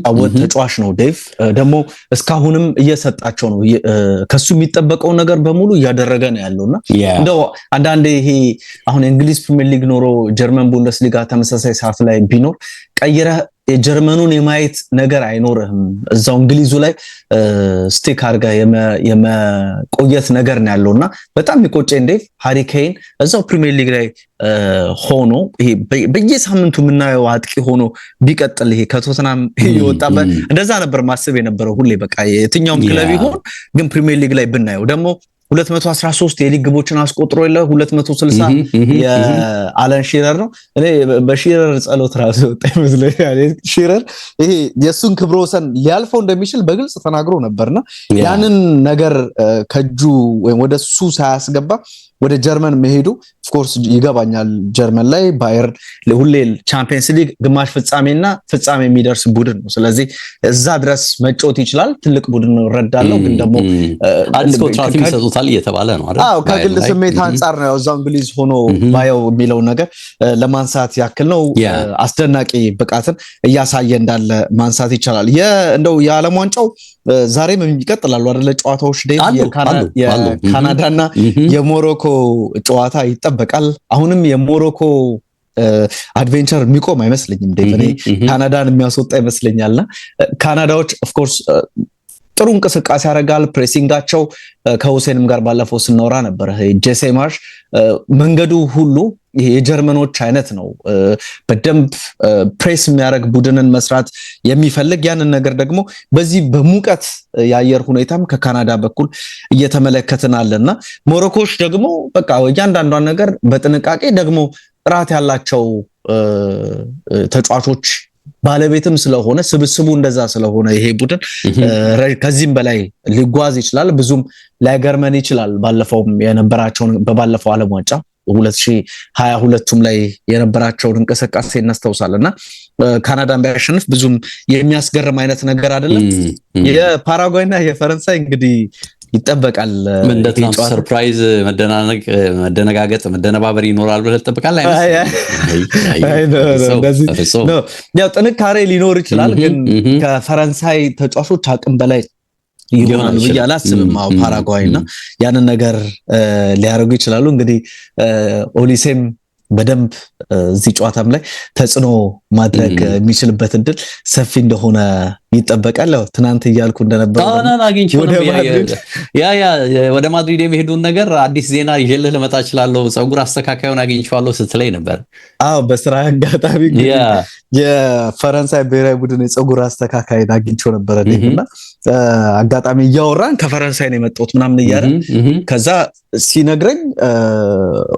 አወጥ ተጫዋች ነው ዴቭ። ደግሞ እስካሁንም እየሰጣቸው ነው። ከሱ የሚጠበቀው ነገር በሙሉ እያደረገ ነው ያለውና እንደው አንዳንዴ ይሄ አሁን የእንግሊዝ ፕሪሚየር ሊግ ኖሮ ጀርመን ቡንደስሊጋ ተመሳሳይ ሰዓት ላይ ቢኖር ቀይረህ የጀርመኑን የማየት ነገር አይኖርህም። እዛው እንግሊዙ ላይ ስቲክ አድርጋ የመቆየት ነገር ነው ያለውና በጣም የሚቆጨኝ ዴቭ ሃሪ ኬን እዛው ፕሪሚየር ሊግ ላይ ሆኖ ይሄ በየሳምንቱ የምናየው አጥቂ ሆኖ ቢቀጥል ይሄ ከቶተናም ይወጣበት እንደዛ ነበር ማስብ የነበረው ሁሌ። በቃ የትኛውም ክለብ ይሁን ግን ፕሪሚየር ሊግ ላይ ብናየው ደግሞ 213 የሊግ ግቦችን አስቆጥሮ የለ 260 የአለን ሺረር ነው። እኔ በሺረር ጸሎት ራሱ ወጣ ይመስለኛል። ሺረር ይሄ የሱን ክብረ ወሰን ሊያልፈው እንደሚችል በግልጽ ተናግሮ ነበርና ያንን ነገር ከጁ ወይም ወደሱ ሳያስገባ ወደ ጀርመን መሄዱ ኦፍኮርስ ይገባኛል። ጀርመን ላይ ባየር ሁሌ ቻምፒየንስ ሊግ ግማሽ ፍጻሜና ፍጻሜ የሚደርስ ቡድን ነው። ስለዚህ እዛ ድረስ መጫወት ይችላል። ትልቅ ቡድን ነው እረዳለሁ። ግን ደግሞ አዲስ ኮንትራት ይሰጡታል እየተባለ ነው አይደል? አዎ ከግል ስሜት አንጻር ነው እዛው እንግሊዝ ሆኖ ባየው የሚለው ነገር ለማንሳት ያክል ነው። አስደናቂ ብቃትን እያሳየ እንዳለ ማንሳት ይቻላል። እንደው የዓለም ዋንጫው ዛሬም ይቀጥላሉ አይደል? ጨዋታዎች የካናዳና የሞሮኮ ጨዋታ ይጠበቃል። አሁንም የሞሮኮ አድቬንቸር የሚቆም አይመስለኝም። እኔ ካናዳን የሚያስወጣ ይመስለኛልና ካናዳዎች ኦፍ ኮርስ ጥሩ እንቅስቃሴ ያደርጋል። ፕሬሲንጋቸው ከሁሴንም ጋር ባለፈው ስናወራ ነበር። ጄሴ ማርሽ መንገዱ ሁሉ ይሄ የጀርመኖች አይነት ነው። በደንብ ፕሬስ የሚያደርግ ቡድንን መስራት የሚፈልግ ያንን ነገር ደግሞ በዚህ በሙቀት የአየር ሁኔታም ከካናዳ በኩል እየተመለከትን አለና ሞሮኮች ደግሞ በቃ እያንዳንዷን ነገር በጥንቃቄ ደግሞ ጥራት ያላቸው ተጫዋቾች ባለቤትም ስለሆነ ስብስቡ እንደዛ ስለሆነ ይሄ ቡድን ከዚህም በላይ ሊጓዝ ይችላል። ብዙም ላይገርመን ይችላል። ባለፈውም የነበራቸውን በባለፈው ዓለም ዋንጫ 2022ም ላይ የነበራቸውን እንቅስቃሴ እናስታውሳለና ካናዳን ቢያሸንፍ ብዙም የሚያስገርም አይነት ነገር አይደለም። የፓራጓይና የፈረንሳይ እንግዲህ ይጠበቃል። እንደ ትናንት ሰርፕራይዝ መደነጋገጥ መደነባበር ይኖራል ብለህ ትጠብቃለህ? ያው ጥንካሬ ሊኖር ይችላል፣ ግን ከፈረንሳይ ተጫዋቾች አቅም በላይ ይሆናል ብዬ አላስብም። ፓራጓይና ያንን ነገር ሊያደርጉ ይችላሉ። እንግዲህ ኦሊሴም በደንብ እዚህ ጨዋታም ላይ ተጽዕኖ ማድረግ የሚችልበት እድል ሰፊ እንደሆነ ይጠበቃል። ትናንት እያልኩ እንደነበር ወደ ማድሪድ የሚሄዱን ነገር አዲስ ዜና ይዤልህ ልመጣ እችላለሁ፣ ፀጉር አስተካካዩን አግኝቼዋለሁ ስትለኝ ነበር። አዎ በስራ አጋጣሚ የፈረንሳይ ብሔራዊ ቡድን የፀጉር አስተካካይን አግኝቼው ነበረ እና አጋጣሚ እያወራን ከፈረንሳይ ነው የመጣሁት ምናምን እያለ ከዛ ሲነግረኝ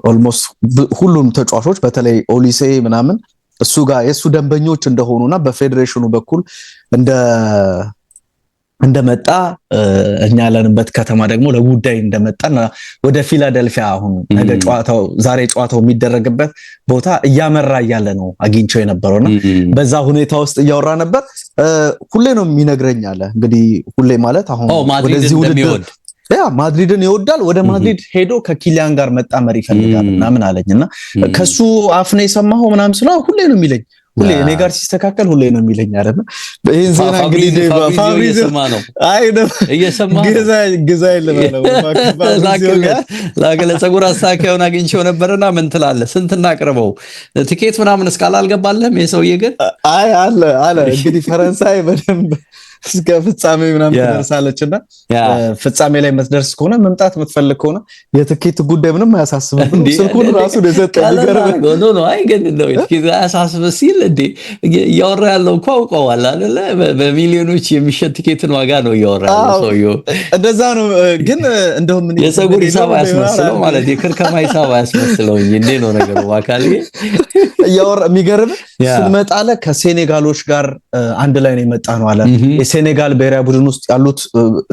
ኦልሞስት ሁሉም ተጫዋቾች በተለይ ኦሊሴ ምናምን እሱ ጋር የሱ ደንበኞች እንደሆኑና በፌዴሬሽኑ በኩል እንደመጣ እኛ ያለንበት ከተማ ደግሞ ለጉዳይ እንደመጣና ወደ ፊላደልፊያ አሁን ነገ ዛሬ ጨዋታው የሚደረግበት ቦታ እያመራ እያለ ነው አግኝቼው የነበረውና በዛ ሁኔታ ውስጥ እያወራ ነበር። ሁሌ ነው የሚነግረኝ አለ። እንግዲህ ሁሌ ማለት አሁን ወደዚህ ውድድር ማድሪድን ይወዳል። ወደ ማድሪድ ሄዶ ከኪሊያን ጋር መጣመር ይፈልጋል ምናምን አለኝና ከሱ አፍ ነው የሰማኸው ምናምን ስለው ሁሌ ነው የሚለኝ ሁሌ እኔ ጋር ሲስተካከል ሁሌ ነው የሚለኝ አይደል? ይሄን ዜና እንግዲህ ፋብሪዞ አይ ነው እየሰማ ግዛ ይለማለው ላገለ ፀጉር አስተካካዩን አግኝቼው ነበርና ምን ትላለህ? ስንት እናቅርበው ቲኬት ምናምን እስካላልገባልህም የሰውዬ ግን አይ አለ እንግዲህ ፈረንሳይ በደንብ እስከ ፍጻሜ ምናምን ትደርሳለችና ፍጻሜ ላይ መስደርስ ከሆነ መምጣት የምትፈልግ ከሆነ የትኬት ጉዳይ ምንም አያሳስብም። ስልኩን ራሱ ደሰጠኝ ይገርም ነው። አይ ግን ነው ትኬት አያሳስብ ሲል እንዴ እያወራ ያለው እኮ አውቀዋል አይደለ? በሚሊዮኖች የሚሸጥ ትኬትን ዋጋ ነው እያወራ ያለው ሰውዬው። እንደዛ ነው። ግን እንደውም ምን የፀጉር ሂሳብ አያስመስለው ማለት የክርከማ ሂሳብ አያስመስለው እንዴ ነው ነገሩ። ዋካሊ እያወራ የሚገርም ስንመጣለ ከሴኔጋሎች ጋር አንድ ላይ ነው የመጣ ነው አለ። ሴኔጋል ብሔራዊ ቡድን ውስጥ ያሉት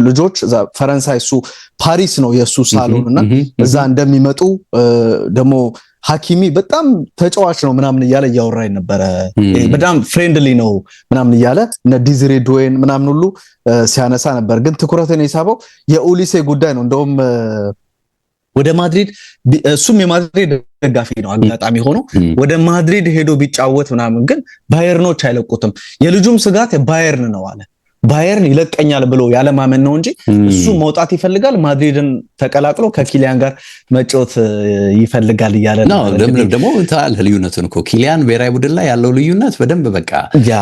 ልጆች ፈረንሳይ እሱ ፓሪስ ነው የሱ ሳሎን እና እዛ እንደሚመጡ ደግሞ ሐኪሚ በጣም ተጫዋች ነው ምናምን እያለ እያወራኝ ነበረ። በጣም ፍሬንድሊ ነው ምናምን እያለ እነ ዲዝሬ ዶዌን ምናምን ሁሉ ሲያነሳ ነበር። ግን ትኩረትን የሳበው የኡሊሴ ጉዳይ ነው። እንደውም ወደ ማድሪድ እሱም የማድሪድ ደጋፊ ነው አጋጣሚ ሆኖ ወደ ማድሪድ ሄዶ ቢጫወት ምናምን ግን ባየርኖች አይለቁትም። የልጁም ስጋት ባየርን ነው አለ። ባየርን ይለቀኛል ብሎ ያለማመን ነው እንጂ እሱ መውጣት ይፈልጋል። ማድሪድን ተቀላቅሎ ከኪሊያን ጋር መጫወት ይፈልጋል እያለ ነው። ደግሞ ታል ልዩነቱን እኮ ኪሊያን ብሔራዊ ቡድን ላይ ያለው ልዩነት በደንብ በቃ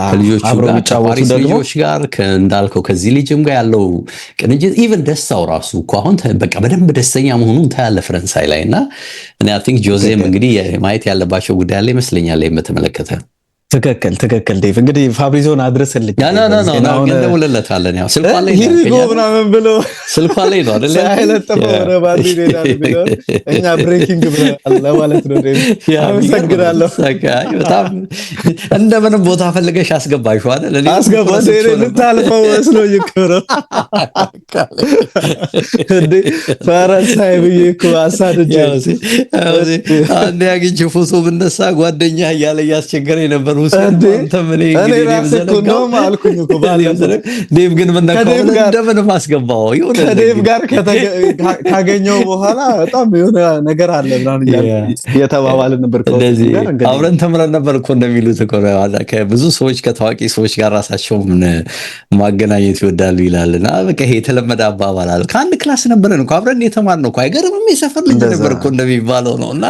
ከልጆቹ ጋር ከፓሪስ ልጆች ጋር እንዳልከው ከዚህ ልጅም ጋር ያለው ቅንጅት ኢቭን ደስታው ራሱ እኮ አሁን በቃ በደንብ ደስተኛ መሆኑን ታያለ ፈረንሳይ ላይ እና እኔ አይ ቲንክ ጆዜም እንግዲህ ማየት ያለባቸው ጉዳይ አለ ይመስለኛል በተመለከተ። ትክክል ዴቭ እንግዲህ ፋብሪዞን አድርሰልኝ ነው እንደውልለታለን። ያው ስልኳ ላይ ምናምን ብሎ ስልኳ ላይ ነው አይደል ሳይለጥፈው ወደ ማድሪድ ሄዳል ቢለው እኛ ብሬኪንግ ብለናል ለማለት ነው ዴቭ። አመሰግናለሁ። በጣም እንደምንም ቦታ ፈልገሽ አስገባሽው አይደል? እኔ አስገባሽ ልታልፈው መስሎኝ እኮ ነው እንዴ ፈረንሳይ ብዬ እኮ አሳድጄ አንዴ አግኝቼ ፎቶ ብነሳ ጓደኛ እያለ እያስቸገረኝ ነበር። እኔ ራሴ እኮ ነው አልኩኝ እኮ ዴቭ ግን ምን ነካው እንደምንም አስገባው ይሁን ከዴቭ ጋር ካገኘው በኋላ በጣም የሆነ ነገር አለ ምናምን እየተባባልን ነበር። አብረን ተምረን ነበር እኮ እንደሚሉት እኮ ብዙ ሰዎች ከታዋቂ ሰዎች ጋር ራሳቸውን ማገናኘት ይወዳሉ ይላልና በቃ ይሄ የተለመደ አባባል አለ። ከአንድ ክላስ ነበረን እኮ አብረን የተማርነው እኮ አይገርምም? የሰፈር ልጅ ነበር እኮ እንደሚባለው ነውና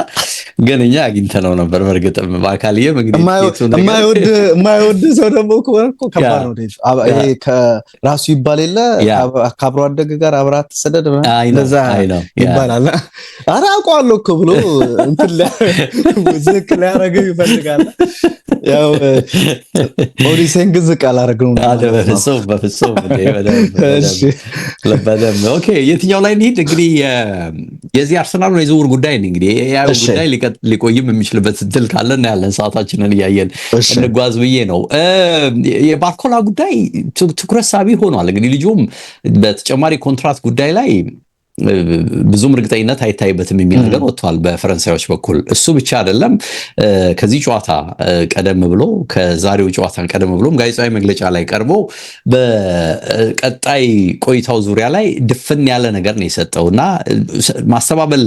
ግን እኛ አግኝተነው ነበር። በርግጥም በአካልየም እንግዲህ የማይወድ ሰው ደግሞ እኮ ከባድ ነው። ይሄ ከራሱ ይባል የለ ከአብሮ አደግ ጋር አብራት ተሰደደ ለዛ ይባላል። ኧረ አውቀዋለሁ እኮ ብሎ እንትን ዝቅ ሊያደርገው ይፈልጋል። ያው ኦዲሴን ግን ዝቅ አላደረግነውም። በፍጹም ለበደም ኦኬ። የትኛው ላይ እንሂድ እንግዲህ የዚህ አርሰናል ነው የዝውውር ጉዳይ እንግዲህ ያው ጉዳይ ሊቆይም የሚችልበት እድል ካለ እና ያለን ሰዓታችንን እያየን እንጓዝ ብዬ ነው። የባርኮላ ጉዳይ ትኩረት ሳቢ ሆኗል። እንግዲህ ልጁም በተጨማሪ ኮንትራት ጉዳይ ላይ ብዙም እርግጠኝነት አይታይበትም የሚል ነገር ወጥቷል በፈረንሳዮች በኩል። እሱ ብቻ አይደለም ከዚህ ጨዋታ ቀደም ብሎ ከዛሬው ጨዋታ ቀደም ብሎም ጋዜጣዊ መግለጫ ላይ ቀርቦ በቀጣይ ቆይታው ዙሪያ ላይ ድፍን ያለ ነገር ነው የሰጠውና ማስተባበል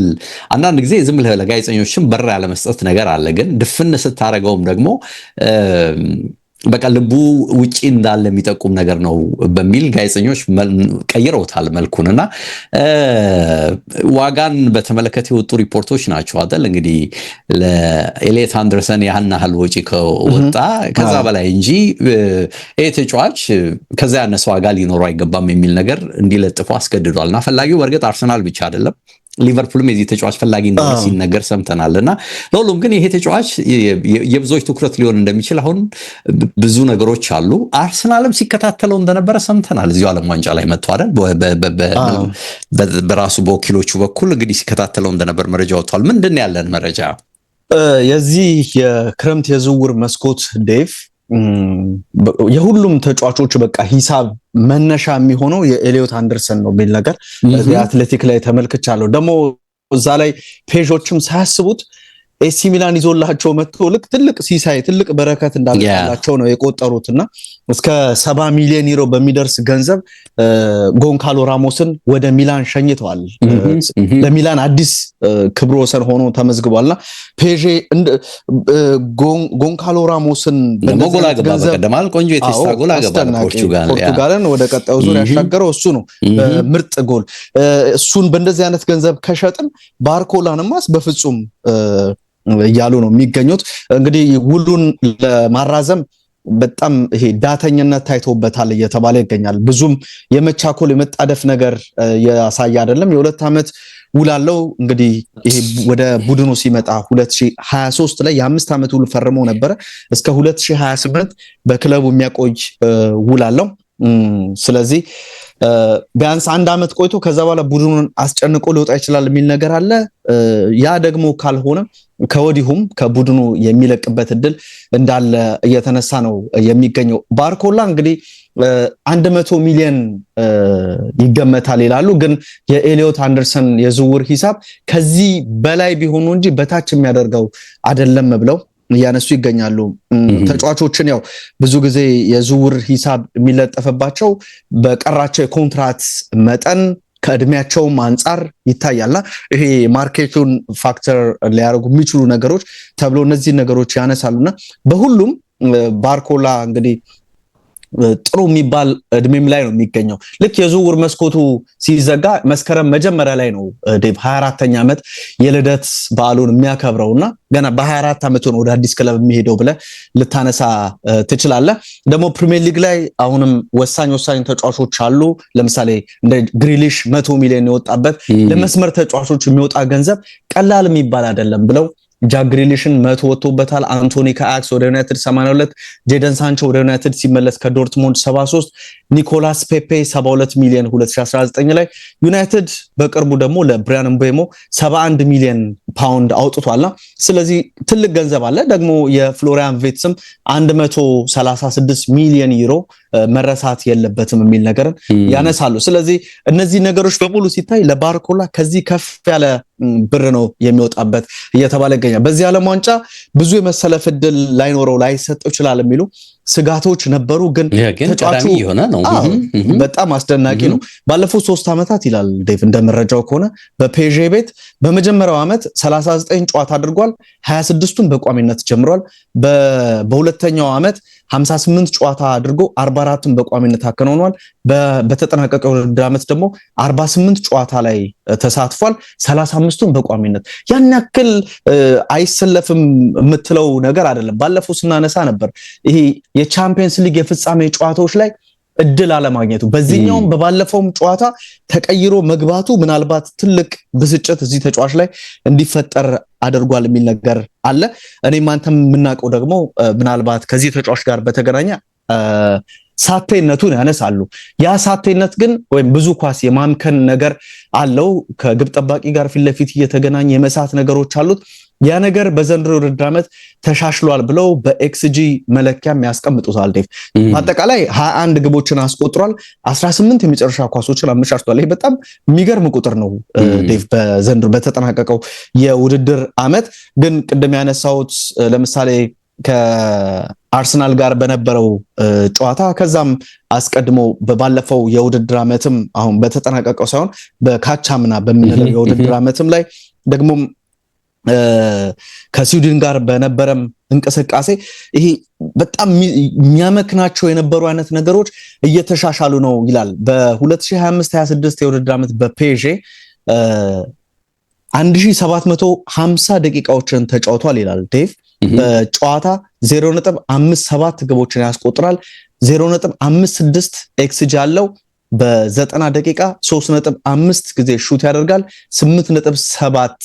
አንዳንድ ጊዜ ዝም ብለህ ለጋዜጠኞችም በር ያለ መስጠት ነገር አለ። ግን ድፍን ስታረገውም ደግሞ በቃ ልቡ ውጪ እንዳለ የሚጠቁም ነገር ነው በሚል ጋዜጠኞች ቀይረውታል መልኩንና ዋጋን በተመለከተ የወጡ ሪፖርቶች ናቸው አይደል? እንግዲህ ለኤሌት አንደርሰን ያን ያህል ወጪ ከወጣ ከዛ በላይ እንጂ ተጫዋች ከዛ ያነሰ ዋጋ ሊኖረው አይገባም የሚል ነገር እንዲለጥፉ አስገድዷልና ፈላጊው በርግጥ አርሰናል ብቻ አይደለም ሊቨርፑልም የዚህ ተጫዋች ፈላጊ እንደሆነ ሲነገር ሰምተናልና ለሁሉም ግን ይሄ ተጫዋች የብዙዎች ትኩረት ሊሆን እንደሚችል አሁን ብዙ ነገሮች አሉ። አርሰናልም ሲከታተለው እንደነበረ ሰምተናል። እዚሁ ዓለም ዋንጫ ላይ መጥቶ አይደል በራሱ በወኪሎቹ በኩል እንግዲህ ሲከታተለው እንደነበር መረጃ ወጥቷል። ምንድን ነው ያለን መረጃ? የዚህ የክረምት የዝውውር መስኮት ዴቭ የሁሉም ተጫዋቾች በቃ ሂሳብ መነሻ የሚሆነው የኤሊዮት አንደርሰን ነው የሚል ነገር የአትሌቲክ ላይ ተመልክቻለሁ። ደግሞ እዛ ላይ ፔጆችም ሳያስቡት ኤሲ ሚላን ይዞላቸው መጥቶ ልክ ትልቅ ሲሳይ ትልቅ በረከት እንዳላቸው ነው የቆጠሩትና እስከ 70 ሚሊዮን ዩሮ በሚደርስ ገንዘብ ጎንካሎ ራሞስን ወደ ሚላን ሸኝተዋል። ለሚላን አዲስ ክብረ ወሰን ሆኖ ተመዝግቧልና ፔዤ ጎንካሎ ራሞስን በመጎላገባል ቆንጆ የቴስታ ጎል አገባ ፖርቱጋልን ወደ ቀጣዩ ዙር ያሻገረው እሱ ነው በምርጥ ጎል። እሱን በእንደዚህ አይነት ገንዘብ ከሸጥን ባርኮላንማስ በፍጹም እያሉ ነው የሚገኙት። እንግዲህ ውሉን ለማራዘም በጣም ይሄ ዳተኝነት ታይቶበታል እየተባለ ይገኛል። ብዙም የመቻኮል የመጣደፍ ነገር ያሳየ አይደለም። የ2 ዓመት ውል አለው። እንግዲህ ይሄ ወደ ቡድኑ ሲመጣ 2023 ላይ የ5 ዓመት ውል ፈርመው ነበር። እስከ 2028 በክለቡ የሚያቆይ ውል አለው። ስለዚህ ቢያንስ 1 ዓመት ቆይቶ ከዛ በኋላ ቡድኑን አስጨንቆ ሊወጣ ይችላል የሚል ነገር አለ። ያ ደግሞ ካልሆነ ከወዲሁም ከቡድኑ የሚለቅበት እድል እንዳለ እየተነሳ ነው የሚገኘው። ባርኮላ እንግዲህ 100 ሚሊዮን ይገመታል ይላሉ። ግን የኤሊዮት አንደርሰን የዝውውር ሂሳብ ከዚህ በላይ ቢሆኑ እንጂ በታች የሚያደርገው አይደለም ብለው እያነሱ ይገኛሉ። ተጫዋቾችን ያው ብዙ ጊዜ የዝውውር ሂሳብ የሚለጠፈባቸው በቀራቸው የኮንትራት መጠን ከእድሜያቸውም አንጻር ይታያልና ይሄ ማርኬቱን ፋክተር ሊያደርጉ የሚችሉ ነገሮች ተብሎ እነዚህ ነገሮች ያነሳሉና በሁሉም ባርኮላ እንግዲህ ጥሩ የሚባል እድሜም ላይ ነው የሚገኘው። ልክ የዝውውር መስኮቱ ሲዘጋ መስከረም መጀመሪያ ላይ ነው ዴቭ 24ኛ ዓመት የልደት በዓሉን የሚያከብረውና ገና በ24 ዓመቱ ነው ወደ አዲስ ክለብ የሚሄደው ብለህ ልታነሳ ትችላለህ። ደግሞ ፕሪሚየር ሊግ ላይ አሁንም ወሳኝ ተጫዋቾች አሉ። ለምሳሌ እንደ ግሪሊሽ 100 ሚሊዮን የወጣበት ለመስመር ተጫዋቾች የሚወጣ ገንዘብ ቀላል የሚባል አይደለም ብለው ጃክ ግሪሊሽን 100 ወጥቶበታል። አንቶኒ ከአያክስ ወደ ዩናይትድ 82፣ ጄደን ሳንቾ ወደ ዩናይትድ ሲመለስ ከዶርትሙንድ 73፣ ኒኮላስ ፔፔ 72 ሚሊዮን 2019 ላይ ዩናይትድ በቅርቡ ደግሞ ለብሪያን ምቤሞ 71 ሚሊዮን ፓውንድ አውጥቷልና ስለዚህ ትልቅ ገንዘብ አለ። ደግሞ የፍሎሪያን ቪርትስም 136 ሚሊዮን ዩሮ መረሳት የለበትም የሚል ነገርን ያነሳሉ። ስለዚህ እነዚህ ነገሮች በሙሉ ሲታይ ለባርኮላ ከዚህ ከፍ ያለ ብር ነው የሚወጣበት እየተባለ ይገኛል። በዚህ ዓለም ዋንጫ ብዙ የመሰለፍ ዕድል ላይኖረው ላይሰጠው ይችላል የሚሉ ስጋቶች ነበሩ። ግን ተጫዋቹ በጣም አስደናቂ ነው። ባለፉት 3 ዓመታት ይላል ዴቭ እንደመረጃው ከሆነ በፔዤ ቤት በመጀመሪያው ዓመት 39 ጨዋታ አድርጓል። 26ቱን በቋሚነት ጀምሯል። በሁለተኛው ዓመት 58 ጨዋታ አድርጎ 44ቱን በቋሚነት አከናውኗል። በተጠናቀቀው ዓመት ደግሞ 48 ጨዋታ ላይ ተሳትፏል። 35ቱን በቋሚነት ያን ያክል አይሰለፍም የምትለው ነገር አይደለም። ባለፈው ስናነሳ ነበር ይሄ የቻምፒየንስ ሊግ የፍጻሜ ጨዋታዎች ላይ እድል አለማግኘቱ በዚህኛውም በባለፈውም ጨዋታ ተቀይሮ መግባቱ ምናልባት ትልቅ ብስጭት እዚህ ተጫዋች ላይ እንዲፈጠር አድርጓል የሚል ነገር አለ። እኔም አንተም የምናውቀው ደግሞ ምናልባት ከዚህ ተጫዋች ጋር በተገናኘ ሳቴነቱን ያነሳሉ። ያ ሳቴነት ግን ወይም ብዙ ኳስ የማምከን ነገር አለው። ከግብ ጠባቂ ጋር ፊት ለፊት እየተገናኘ የመሳት ነገሮች አሉት። ያ ነገር በዘንድሮ ውድድር ዓመት ተሻሽሏል ብለው በኤክስጂ መለኪያም ያስቀምጡታል። ዴቭ አጠቃላይ 21 ግቦችን አስቆጥሯል። 18 የመጨረሻ ኳሶችን አመቻችቷል። ይሄ በጣም የሚገርም ቁጥር ነው ዴቭ በዘንድሮ በተጠናቀቀው የውድድር ዓመት። ግን ቅድም ያነሳሁት ለምሳሌ ከአርሰናል ጋር በነበረው ጨዋታ ከዛም አስቀድሞ በባለፈው የውድድር ዓመትም አሁን በተጠናቀቀው ሳይሆን በካቻምና በሚለው የውድድር ዓመትም ላይ ደግሞ ከስዊድን ጋር በነበረም እንቅስቃሴ ይሄ በጣም የሚያመክናቸው የነበሩ አይነት ነገሮች እየተሻሻሉ ነው ይላል። በ2025-26 የውድድር ዓመት በፔዤ 1750 ደቂቃዎችን ተጫውቷል ይላል ዴቭ። በጨዋታ 0.57 ግቦችን ያስቆጥራል። 0.56 ኤክስጂ አለው። በ90 ደቂቃ 3.5 ጊዜ ሹት ያደርጋል። 8.7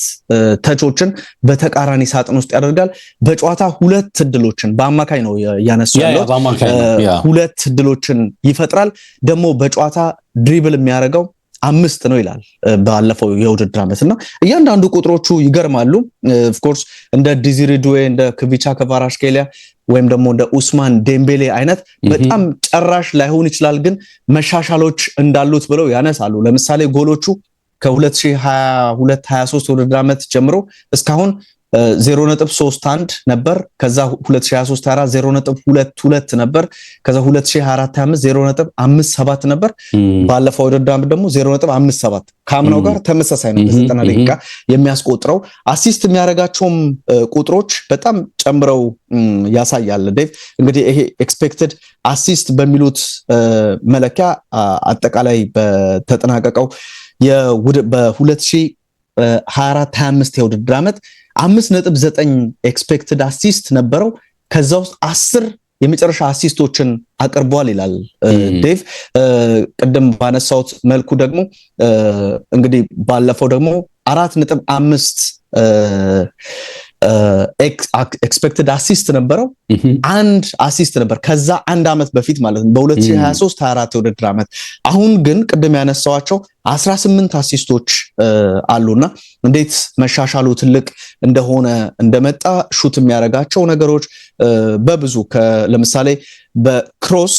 ተቾችን በተቃራኒ ሳጥን ውስጥ ያደርጋል። በጨዋታ 2 እድሎችን በአማካይ ነው ያነሳው ያለው 2 እድሎችን ይፈጥራል። ደግሞ በጨዋታ ድሪብል የሚያደርገው 5 ነው ይላል ባለፈው የውድድር ዓመትና እያንዳንዱ ቁጥሮቹ ይገርማሉ። ኦፍ ኮርስ እንደ ዲዚሪ ዱዌ እንደ ክቪቻ ከቫራሽኬሊያ ወይም ደግሞ እንደ ኡስማን ዴምቤሌ አይነት በጣም ጨራሽ ላይሆን ይችላል፣ ግን መሻሻሎች እንዳሉት ብለው ያነሳሉ። ለምሳሌ ጎሎቹ ከ2022-23 ውድድር ዓመት ጀምሮ እስካሁን 0.31 ነበር። ከዛ 2023/24 0.22 ነበር። ከዛ 2024/25 0.57 ነበር። ባለፈው ውድድር ዓመት ደግሞ 0.57 ከአምናው ጋር ተመሳሳይ ነው። በ90 ደቂቃ የሚያስቆጥረው አሲስት የሚያደርጋቸውም ቁጥሮች በጣም ጨምረው ያሳያል። ዴቭ እንግዲህ ይሄ ኤክስፔክትድ አሲስት በሚሉት መለኪያ አጠቃላይ በተጠናቀቀው በ2024/25 የውድድር ዓመት 5.9 ኤክስፔክትድ አሲስት ነበረው። ከዛ ውስጥ 10 የመጨረሻ አሲስቶችን አቅርቧል ይላል ዴቭ። ቅድም ባነሳውት መልኩ ደግሞ እንግዲህ ባለፈው ደግሞ 4.5 ኤክስፔክትድ አሲስት ነበረው። አንድ አሲስት ነበር ከዛ አንድ ዓመት በፊት ማለት ነው በ2023/24 የውድድር ዓመት። አሁን ግን ቅድም ያነሳዋቸው 18 አሲስቶች አሉና እንዴት መሻሻሉ ትልቅ እንደሆነ እንደመጣ ሹት የሚያደርጋቸው ነገሮች በብዙ ለምሳሌ በክሮስ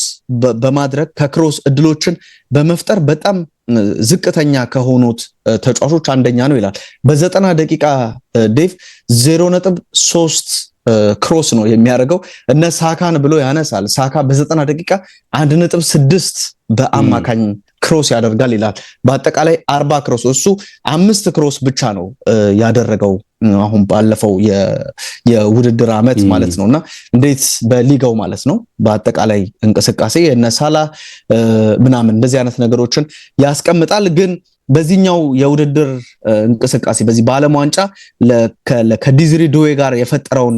በማድረግ ከክሮስ እድሎችን በመፍጠር በጣም ዝቅተኛ ከሆኑት ተጫዋቾች አንደኛ ነው ይላል። በ90 ደቂቃ ዴቭ 0.3 ክሮስ ነው የሚያደርገው። እነ ሳካን ብሎ ያነሳል። ሳካ በ90 ደቂቃ 1.6 በአማካኝ ክሮስ ያደርጋል ይላል። በአጠቃላይ 40 ክሮስ፣ እሱ 5 ክሮስ ብቻ ነው ያደረገው አሁን ባለፈው የውድድር ዓመት ማለት ነውና እንዴት በሊጋው ማለት ነው በአጠቃላይ እንቅስቃሴ የነሳላ ምናምን እንደዚህ አይነት ነገሮችን ያስቀምጣል። ግን በዚህኛው የውድድር እንቅስቃሴ በዚህ በዓለም ዋንጫ ከዲዝሪ ዱዌ ጋር የፈጠረውን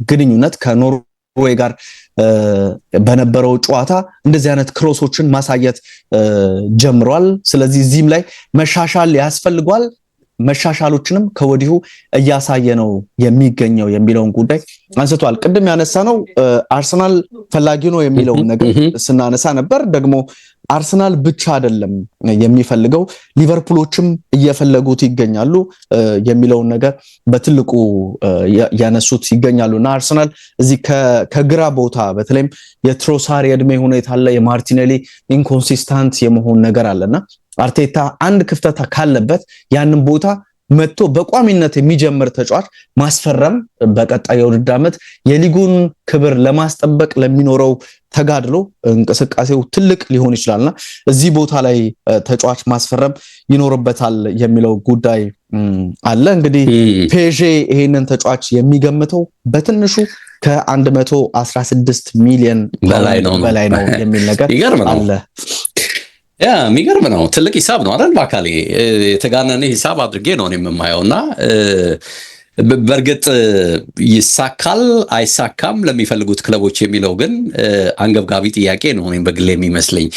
ግንኙነት ከኖርዌይ ጋር በነበረው ጨዋታ እንደዚህ አይነት ክሮሶችን ማሳየት ጀምሯል። ስለዚህ እዚህም ላይ መሻሻል ያስፈልጓል። መሻሻሎችንም ከወዲሁ እያሳየ ነው የሚገኘው የሚለውን ጉዳይ አንስቷል። ቅድም ያነሳ ነው አርሰናል ፈላጊ ነው የሚለውን ነገር ስናነሳ ነበር። ደግሞ አርሰናል ብቻ አይደለም የሚፈልገው ሊቨርፑሎችም እየፈለጉት ይገኛሉ የሚለውን ነገር በትልቁ ያነሱት ይገኛሉና አርሰናል እዚህ ከግራ ቦታ በተለይም የትሮሳር የእድሜ ሁኔታ አለ፣ የማርቲኔሊ ኢንኮንሲስታንት የመሆን ነገር አለና አርቴታ አንድ ክፍተት ካለበት ያንን ቦታ መጥቶ በቋሚነት የሚጀምር ተጫዋች ማስፈረም በቀጣይ የውድድር ዓመት የሊጉን ክብር ለማስጠበቅ ለሚኖረው ተጋድሎ እንቅስቃሴው ትልቅ ሊሆን ይችላልና እዚህ ቦታ ላይ ተጫዋች ማስፈረም ይኖርበታል የሚለው ጉዳይ አለ። እንግዲህ ፔዤ ይሄንን ተጫዋች የሚገምተው በትንሹ ከ116 ሚሊዮን በላይ ነው የሚል ነገር አለ። የሚገርም ነው። ትልቅ ሂሳብ ነው አይደል? በአካሌ የተጋነነ ሂሳብ አድርጌ ነው የማየውና በእርግጥ ይሳካል አይሳካም ለሚፈልጉት ክለቦች የሚለው ግን አንገብጋቢ ጥያቄ ነው እኔም በግሌ የሚመስለኝ።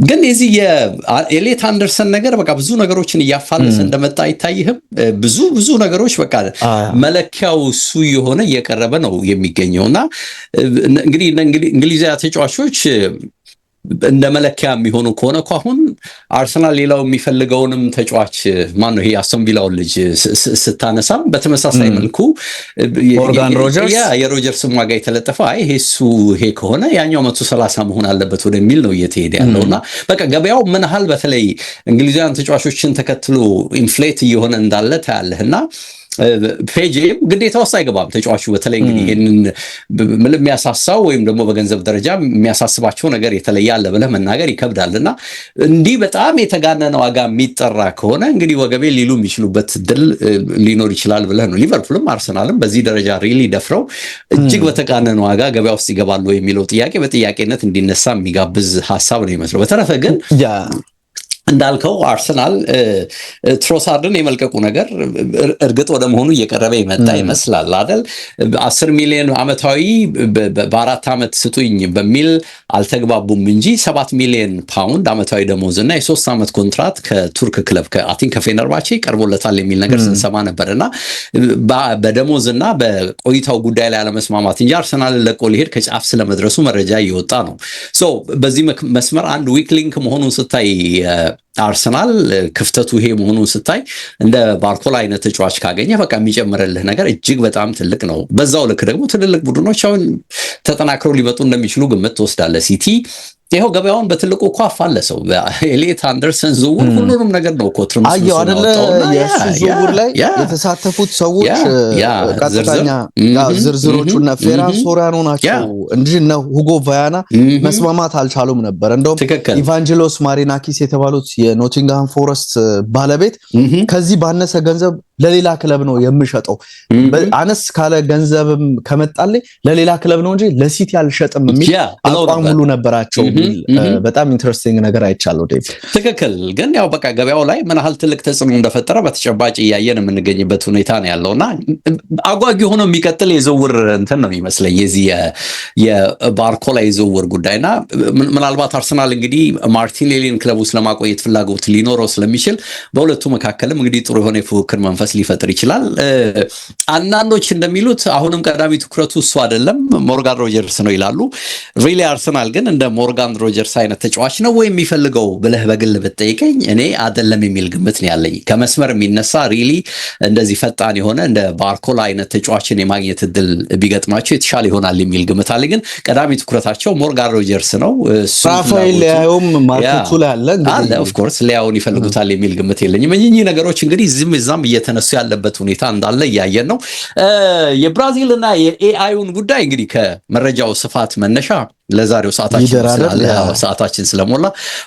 ግን የዚህ የኤሌት አንደርሰን ነገር በቃ ብዙ ነገሮችን እያፋለሰ እንደመጣ አይታይህም? ብዙ ነገሮች በቃ መለኪያው እሱ የሆነ እየቀረበ ነው የሚገኘውና እንግዲህ እንግሊዛዊ ተጫዋቾች እንደ መለኪያ የሚሆኑ ከሆነ እኮ አሁን አርሰናል ሌላው የሚፈልገውንም ተጫዋች ማን ነው ይሄ አስቶን ቪላውን ልጅ ስታነሳም በተመሳሳይ መልኩ ሞርጋን ሮጀርስ የሮጀርስም ዋጋ የተለጠፈው ይሄ ከሆነ ያኛው 130 መሆን አለበት ወደሚል ነው እየተሄደ ያለውና በቃ ገበያው ምን ያህል በተለይ እንግሊዛውያን ተጫዋቾችን ተከትሎ ኢንፍሌት እየሆነ እንዳለ ታያለህና ፔጄም ግዴታ ውስጥ አይገባም ተጫዋቹ። በተለይ እንግዲህ ይሄንን ምን የሚያሳሳው ወይም ደግሞ በገንዘብ ደረጃ የሚያሳስባቸው ነገር የተለየ አለ ብለህ መናገር ይከብዳልና እንዲህ በጣም የተጋነነ ዋጋ የሚጠራ ከሆነ እንግዲህ ወገቤ ሊሉ የሚችሉበት ድል ሊኖር ይችላል ብለህ ነው። ሊቨርፑልም አርሰናልም በዚህ ደረጃ ሪሊ ደፍረው እጅግ በተጋነነ ዋጋ ገበያ ውስጥ ይገባሉ የሚለው ጥያቄ በጥያቄነት እንዲነሳ የሚጋብዝ ሀሳብ ነው ይመስለው። በተረፈ ግን እንዳልከው አርሰናል ትሮሳርድን የመልቀቁ ነገር እርግጥ ወደ መሆኑ እየቀረበ ይመጣ ይመስላል አይደል? 10 ሚሊዮን ዓመታዊ በ4 ዓመት ስጡኝ በሚል አልተግባቡም እንጂ 7 ሚሊዮን ፓውንድ ዓመታዊ ደሞዝና የ3 ዓመት ኮንትራት ከቱርክ ክለብ ከፌነርባቼ ቀርቦለታል የሚል ነገር ስንሰማ ነበርና በደሞዝና በቆይታው ጉዳይ ላይ አለመስማማት እንጂ አርሰናልን ለቆ ሊሄድ ከጫፍ ስለመድረሱ መረጃ እየወጣ ነው። በዚህ መስመር አንድ ዊክ ሊንክ መሆኑን ስታይ አርሰናል ክፍተቱ ይሄ መሆኑን ስታይ እንደ ባርኮላ አይነት ተጫዋች ካገኘ በቃ የሚጨምርልህ ነገር እጅግ በጣም ትልቅ ነው። በዛው ልክ ደግሞ ትልልቅ ቡድኖች አሁን ተጠናክረው ሊመጡ እንደሚችሉ ግምት ትወስዳለህ። ሲቲ ይሄው ገበያውን በትልቁ እኮ አፋለሰው ኤሊት አንደርሰን ዝውውር ሁሉንም ነገር ነው እኮ ትርምስ ነው አይደለ? የሱ ዝውውር ላይ የተሳተፉት ሰዎች ቀጥተኛ ዝርዝሮቹና ፌራን ሶሪያኖ ናቸው እንጂ ነው ሁጎ ቫያና መስማማት አልቻሉም ነበር። እንደውም ኢቫንጀሎስ ማሪናኪስ የተባሉት የኖቲንግሃም ፎረስት ባለቤት ከዚህ ባነሰ ገንዘብ ለሌላ ክለብ ነው የምሸጠው፣ አነስ ካለ ገንዘብም ከመጣልኝ ለሌላ ክለብ ነው እንጂ ለሲቲ አልሸጥም የሚል አቋም ሁሉ ነበራቸው። በጣም ኢንተረስቲንግ ነገር አይቻለው ዴቭ። ትክክል። ግን ያው በቃ ገበያው ላይ ምን ያህል ትልቅ ተጽዕኖ እንደፈጠረ በተጨባጭ እያየን የምንገኝበት ሁኔታ ነው ያለውና አጓጊ ሆኖ የሚቀጥል የዝውውር እንትን ነው የሚመስለኝ የዚህ የባርኮላ የዝውውር ጉዳይና ምናልባት አርሰናል እንግዲህ ማርቲኔሊን ክለብ ውስጥ ለማቆየት ፍላጎት ሊኖረው ስለሚችል በሁለቱ መካከልም እንግዲህ ጥሩ የሆነ የፉክክር መንፈስ ሊፈጥር ይችላል። አንዳንዶች እንደሚሉት አሁንም ቀዳሚ ትኩረቱ እሱ አይደለም ሞርጋን ሮጀርስ ነው ይላሉ። ሪሊ አርሰናል ግን እንደ ሞርጋን ሮጀርስ አይነት ተጫዋች ነው ወይ የሚፈልገው ብለህ በግል ብትጠይቀኝ እኔ አይደለም የሚል ግምት ነው ያለኝ። ከመስመር የሚነሳ ሪሊ እንደዚህ ፈጣን የሆነ እንደ ባርኮላ አይነት ተጫዋችን የማግኘት እድል ቢገጥማቸው የተሻለ ይሆናል የሚል ግምት አለ። ግን ቀዳሚ ትኩረታቸው ሞርጋን ሮጀርስ ነው። ራፋኤል ሊያውም ማርኬቱ ላይ አለ ኦፍ ኮርስ ሊያውን ይፈልጉታል የሚል ግምት የለኝም። እኚህ ነገሮች እንግዲህ ዝም እዛም እየተነሱ ያለበት ሁኔታ እንዳለ እያየን ነው። የብራዚልና የኤአይውን ጉዳይ እንግዲህ ከመረጃው ስፋት መነሻ ለዛሬው ሰዓታችን ስለሞላ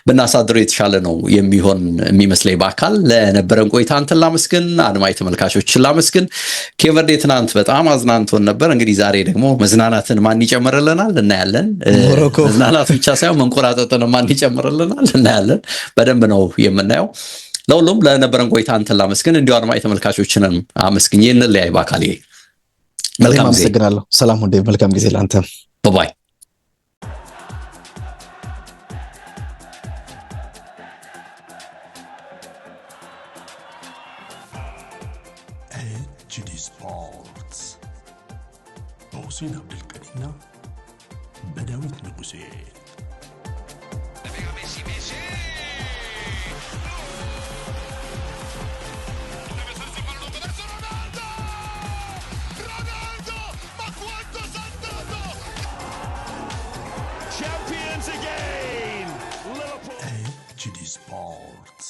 ብናሳድረው የተሻለ ነው የሚሆን የሚመስለኝ። በአካል ለነበረን ቆይታ አንተን ላመስግን፣ አድማጭ ተመልካቾችን ላመስግን። ኬቨርዴ ትናንት በጣም አዝናንቶን ነበር። እንግዲህ ዛሬ ደግሞ መዝናናትን ማን ይጨምርልናል እናያለን። መዝናናት ብቻ ሳይሆን መንቆራጠጥን ማን ይጨምርልናል እናያለን። በደንብ ነው የምናየው። ለሁሉም ለነበረን ቆይታ አንተን ላመስግን፣ እንዲሁ አድማጭ ተመልካቾችንም አመስግኝ። እንለያይ በአካል። መልካም ጊዜ። አመሰግናለሁ። ሰላም ሁንዴ። መልካም ጊዜ ላንተ። ባይ HD ስፖርትስ በሁሴን አብዱልቀኒና በዳዊት ንጉሴ Champions again! HD Sports.